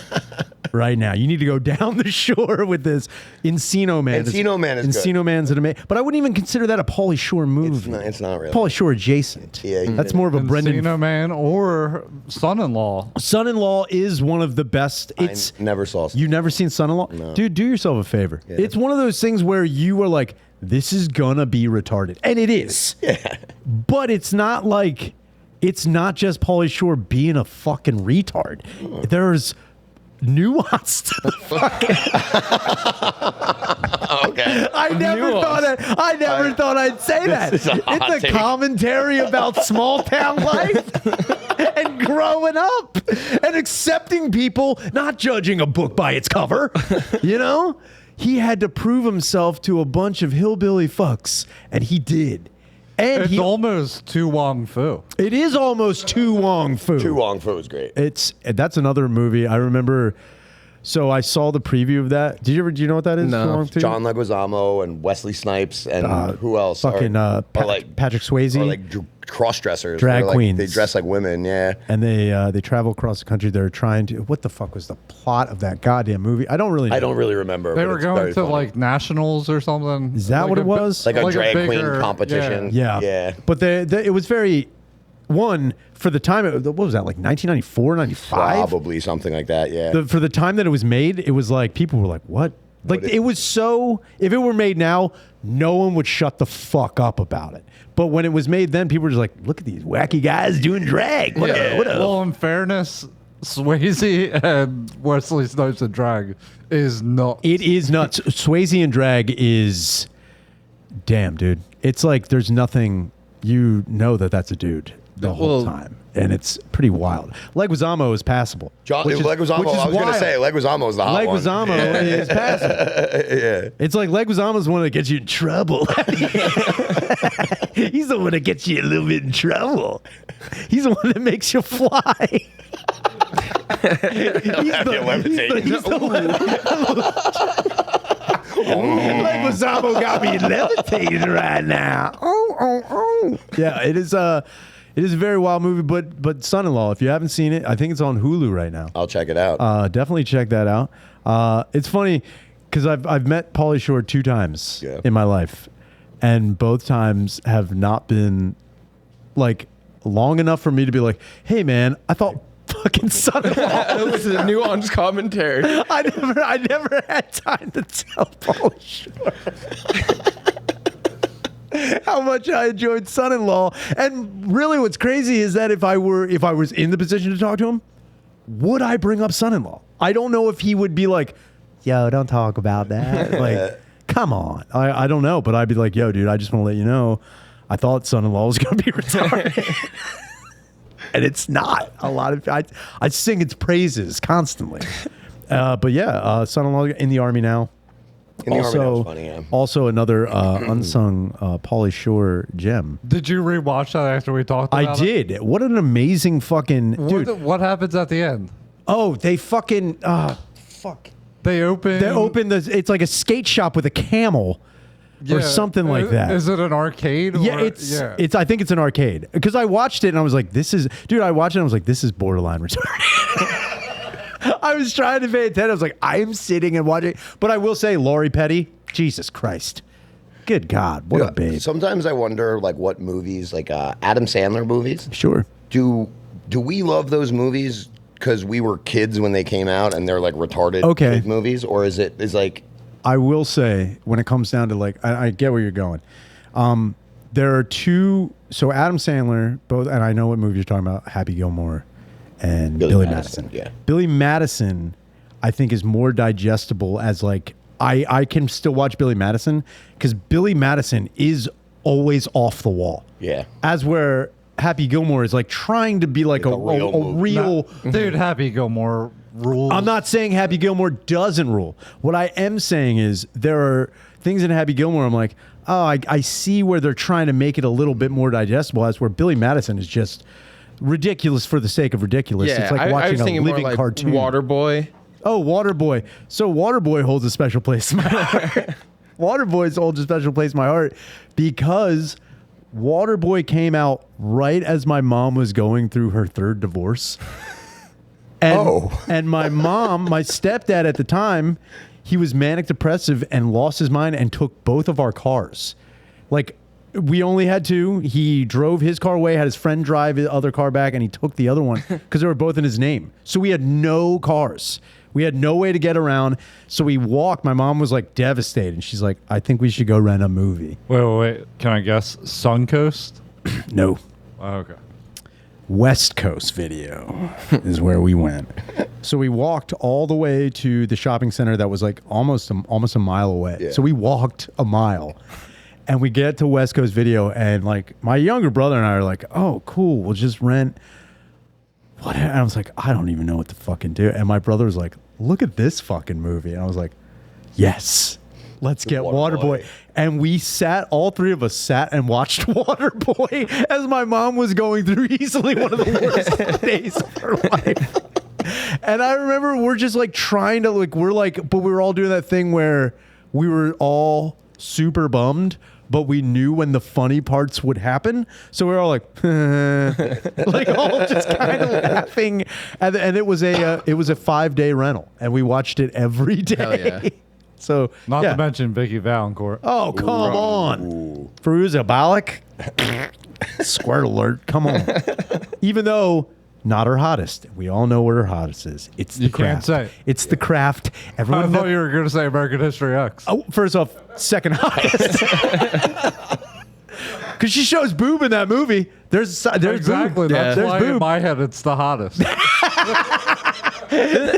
right now. You need to go down the shore with this Encino Man. Encino Man is Encino good. Man's an amazing. But I wouldn't even consider that a Pauly Shore movie. It's not really. Pauly Shore adjacent. Yeah, that's more of a Brendan. Encino Man or Son-in-Law. Son-in-Law is one of the best. I never saw. You never seen Son-in-Law? No. Dude, do yourself a favor. Yeah. It's one of those things where you are like, this is gonna be retarded. And it is. Yeah. But it's not just Pauly Shore being a fucking retard. There's nuance to the fucking Okay. I never thought I'd say that. This is a hot It's a take. commentary about small town life and growing up and accepting people, not judging a book by its cover. You know? He had to prove himself to a bunch of hillbilly fucks, and he did. And It's almost Tu Wong Fu. it is almost Tu Wong Fu. Tu Wong Fu is great. That's another movie I remember. So I saw the preview of that. Do you know what that is? No. Tu Wong Fu? John Leguizamo and Wesley Snipes and who else? Fucking Patrick Swayze. Or like cross dressers. Drag queens. They dress like women, yeah. And they travel across the country. They're trying to. What the fuck was the plot of that goddamn movie? I don't really know. I don't really remember. They but were it's going very to funny. like nationals or something. Is that what it was? Like a drag queen bigger- competition. Yeah. Yeah. But it was very. One, for the time, what was that, like 1994, 95? Probably something like that, yeah. For the time that it was made, it was like, people were like, what? Like, it was so, if it were made now, no one would shut the fuck up about it. But when it was made then, people were just like, look at these wacky guys doing drag. What up? Well, in fairness, Swayze and Wesley Snipes and drag is not. It is nuts. Swayze and drag is, damn, dude. It's like there's nothing, you know that's a dude the whole time. And it's pretty wild. Leguizamo is passable. Leguizamo, I was going to say, Leguizamo is the hot one. Leguizamo is passable. Yeah. It's like Leguizamo's the one that gets you in trouble. He's the one that gets you a little bit in trouble. He's the one that makes you fly. Leguizamo got me levitating right now. Oh. Yeah, it is a very wild movie, but Son-in-Law, if you haven't seen it, I think it's on Hulu right now. I'll check it out. Definitely check that out. It's funny because I've met Pauly Shore 2 times in my life, and both times have not been like long enough for me to be like, hey man, I thought fucking Son-in-Law This is a nuanced commentary. I never had time to tell Pauly Shore how much I enjoyed Son-in-Law. And really what's crazy is that if I was in the position to talk to him, would I bring up Son-in-Law? I don't know if he would be like, yo, don't talk about that. Like, come on. I don't know, but I'd be like, yo, dude, I just want to let you know, I thought Son-in-Law was going to be retarded. And it's not. A lot of I sing its praises constantly. But yeah, Son-in-Law in the Army now. In the Army, that was funny, yeah. Also another unsung Pauly Shore gem. Did you rewatch that after we talked about I did. What an amazing fucking dude. What happens at the end? Oh, they fucking fuck. They open it's like a skate shop with a camel. Or something like that. Is it an arcade? Yeah, it's. I think it's an arcade because I watched it and I was like, "This is." Dude, I watched it and I was like, "This is borderline retarded." I was trying to pay attention. I was like, "I'm sitting and watching," but I will say, Lori Petty, Jesus Christ, good God, what a babe. Sometimes I wonder, like, what movies, like Adam Sandler movies. Sure. Do we love those movies because we were kids when they came out and they're like retarded kid movies, or is like? I will say, when it comes down to like, I get where you're going. There are 2. So Adam Sandler, both, and I know what movie you're talking about, Happy Gilmore and Billy Madison. Yeah. Billy Madison, I think, is more digestible as like, I can still watch Billy Madison because Billy Madison is always off the wall. Yeah. As where Happy Gilmore is like trying to be like a real dude. Happy Gilmore rules. I'm not saying Happy Gilmore doesn't rule. What I am saying is there are things in Happy Gilmore I'm like, oh, I see where they're trying to make it a little bit more digestible, as where Billy Madison is just ridiculous for the sake of ridiculous. Yeah, it's like watching a living like cartoon. Waterboy. Oh, Waterboy. So Waterboy holds a special place in my heart. Waterboy holds a special place in my heart because Waterboy came out right as my mom was going through her 3rd divorce. And my mom, my stepdad at the time, he was manic depressive and lost his mind and took both of our cars. Like, we only had 2. He drove his car away, had his friend drive the other car back, and he took the other one because they were both in his name. So we had no cars. We had no way to get around. So we walked. My mom was like devastated. She's like, I think we should go rent a movie. Wait. Can I guess? Suncoast? No. Oh, okay. West Coast Video is where we went. So we walked all the way to the shopping center that was like almost a mile away. Yeah. So we walked a mile. And we get to West Coast Video, and like my younger brother and I are like, "Oh, cool, we'll just rent." What? And I was like, "I don't even know what to fucking do." And my brother was like, "Look at this fucking movie," and I was like, "Yes, let's get Waterboy." And we sat, all three of us sat and watched Waterboy as my mom was going through easily one of the worst days of her life. And I remember we're just like trying to but we were all doing that thing where we were all super bummed, but we knew when the funny parts would happen, so we were all like, like all just kind of laughing. And it was a 5-day rental, and we watched it every day. Hell yeah. So not to mention Vicky Valancourt. Oh, come on, Fairuza Balak. Squirt alert! Come on. Even though not her hottest, we all know what her hottest is. It's the Craft. Can't say. It's the Craft. Everyone. I thought you were going to say American History X. Oh, first off, second hottest. Because she shows boob in that movie. There's exactly. Boob. That's There's why boob. in my head it's the hottest.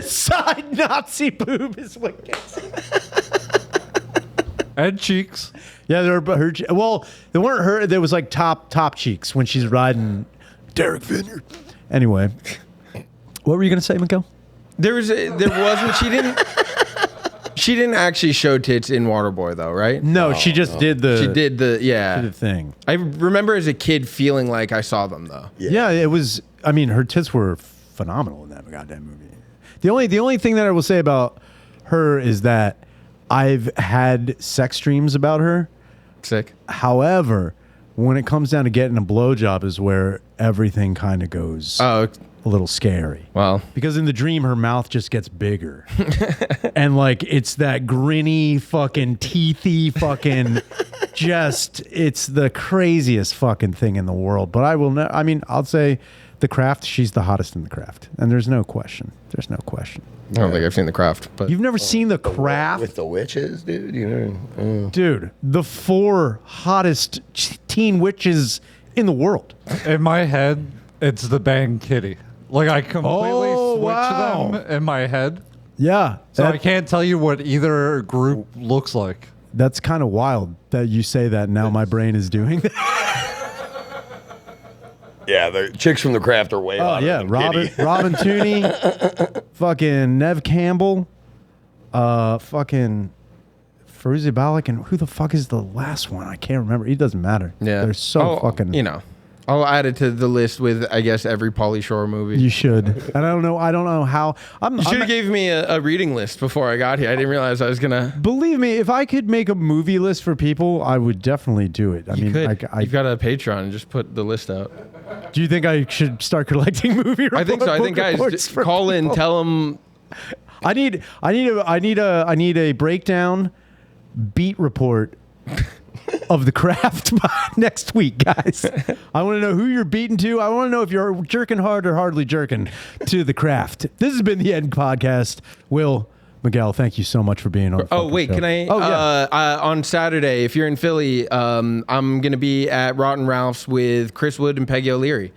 Side Nazi boob is what gets it. And cheeks. Yeah, they weren't her. There was like top cheeks when she's riding Derek Vineyard. Anyway, what were you gonna say, Miguel? There wasn't. She didn't actually show tits in Waterboy though, right? No, she just did the. She did the thing. I remember as a kid feeling like I saw them though. Yeah, it was. I mean, her tits were phenomenal in that goddamn movie. The only thing that I will say about her is that I've had sex dreams about her. Sick. However, when it comes down to getting a blowjob is where everything kind of goes a little scary. Well, because in the dream, her mouth just gets bigger. And like, it's that grinny fucking teethy fucking it's the craziest fucking thing in the world. But I'll say the Craft, she's the hottest in the Craft. And there's no question. There's no question. I don't think I've seen The Craft. But you've never seen The Craft? With the witches, dude? You know, Dude, the 4 hottest teen witches in the world. In my head, it's the band Kitty. Like, I completely switch them in my head. Yeah. So I can't tell you what either group looks like. That's kind of wild that you say that. Now my brain is doing that. Yeah, the chicks from The Craft are way hotter than Kitty. Robin Tooney, fucking Nev Campbell, fucking Fairuza Balak, and who the fuck is the last one? I can't remember. It doesn't matter. Yeah, they're so fucking. You know, I'll add it to the list with I guess every Pauly Shore movie. You should. And I don't know how. You should have gave me a reading list before I got here. I didn't realize I was gonna. Believe me, if I could make a movie list for people, I would definitely do it. You've got a Patreon and just put the list out. Do you think I should start collecting movie reports? I think so. I think guys just call in, tell them. I need a breakdown beat report of The Craft by next week, guys. I want to know who you're beating to. I want to know if you're jerking hard or hardly jerking to The Craft. This has been the End Podcast. Will, Miguel, thank you so much for being on. Oh wait, show. can I? Oh yeah. On Saturday, if you're in Philly, I'm gonna be at Rotten Ralph's with Chris Wood and Peggy O'Leary.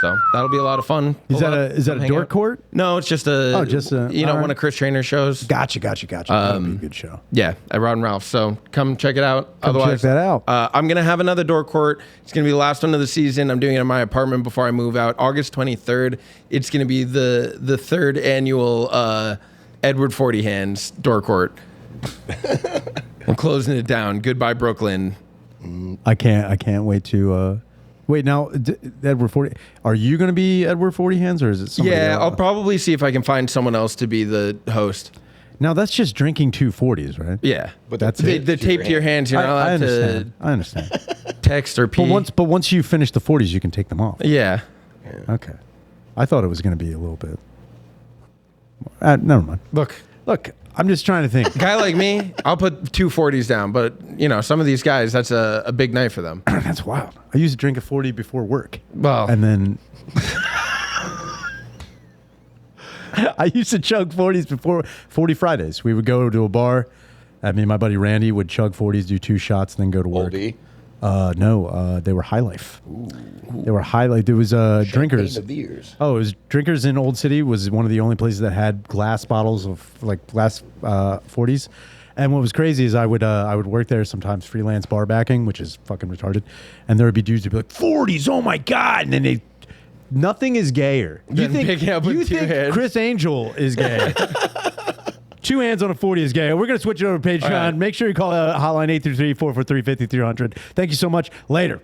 So that'll be a lot of fun. Is that a dork court? No, it's just a one of Chris Trainer's shows. Gotcha. That'll be a good show. Yeah, at Rotten Ralph's. So come check it out. Check that out. I'm gonna have another dork court. It's gonna be the last one of the season. I'm doing it in my apartment before I move out. August 23rd. It's gonna be the third annual Edward 40 Hands dork court. I'm closing it down. Goodbye, Brooklyn. I can't wait to. Wait, now, Edward 40, are you going to be Edward 40 Hands, or is it somebody else? I'll probably see if I can find someone else to be the host. Now, that's just drinking 2 40s, right? Yeah. But that's the tape to your hands, you're not allowed to I understand. text or pee. But once you finish the 40s, you can take them off. Yeah. Okay. I thought it was going to be a little bit. Never mind. Look, I'm just trying to think. A guy like me, I'll put 2 40s down, but some of these guys, that's a big night for them. That's wild. I used to drink a 40 before work. Well, and then I used to chug 40s before 40 Fridays. We would go to a bar. I mean, my buddy Randy would chug 40s, do 2 shots, and then go to work. No, they were High Life. Ooh. They were High Life. There was Drinkers. Oh, it was Drinkers in Old City was one of the only places that had glass bottles of like glass 40s. And what was crazy is I would work there sometimes freelance bar backing, which is fucking retarded. And there would be dudes who'd be like 40s, oh my god, and then nothing is gayer. You think Chris Angel is gay? 2 hands on a 40 is gay. We're going to switch it over to Patreon. Right. Make sure you call hotline 833-443-5300. Thank you so much. Later.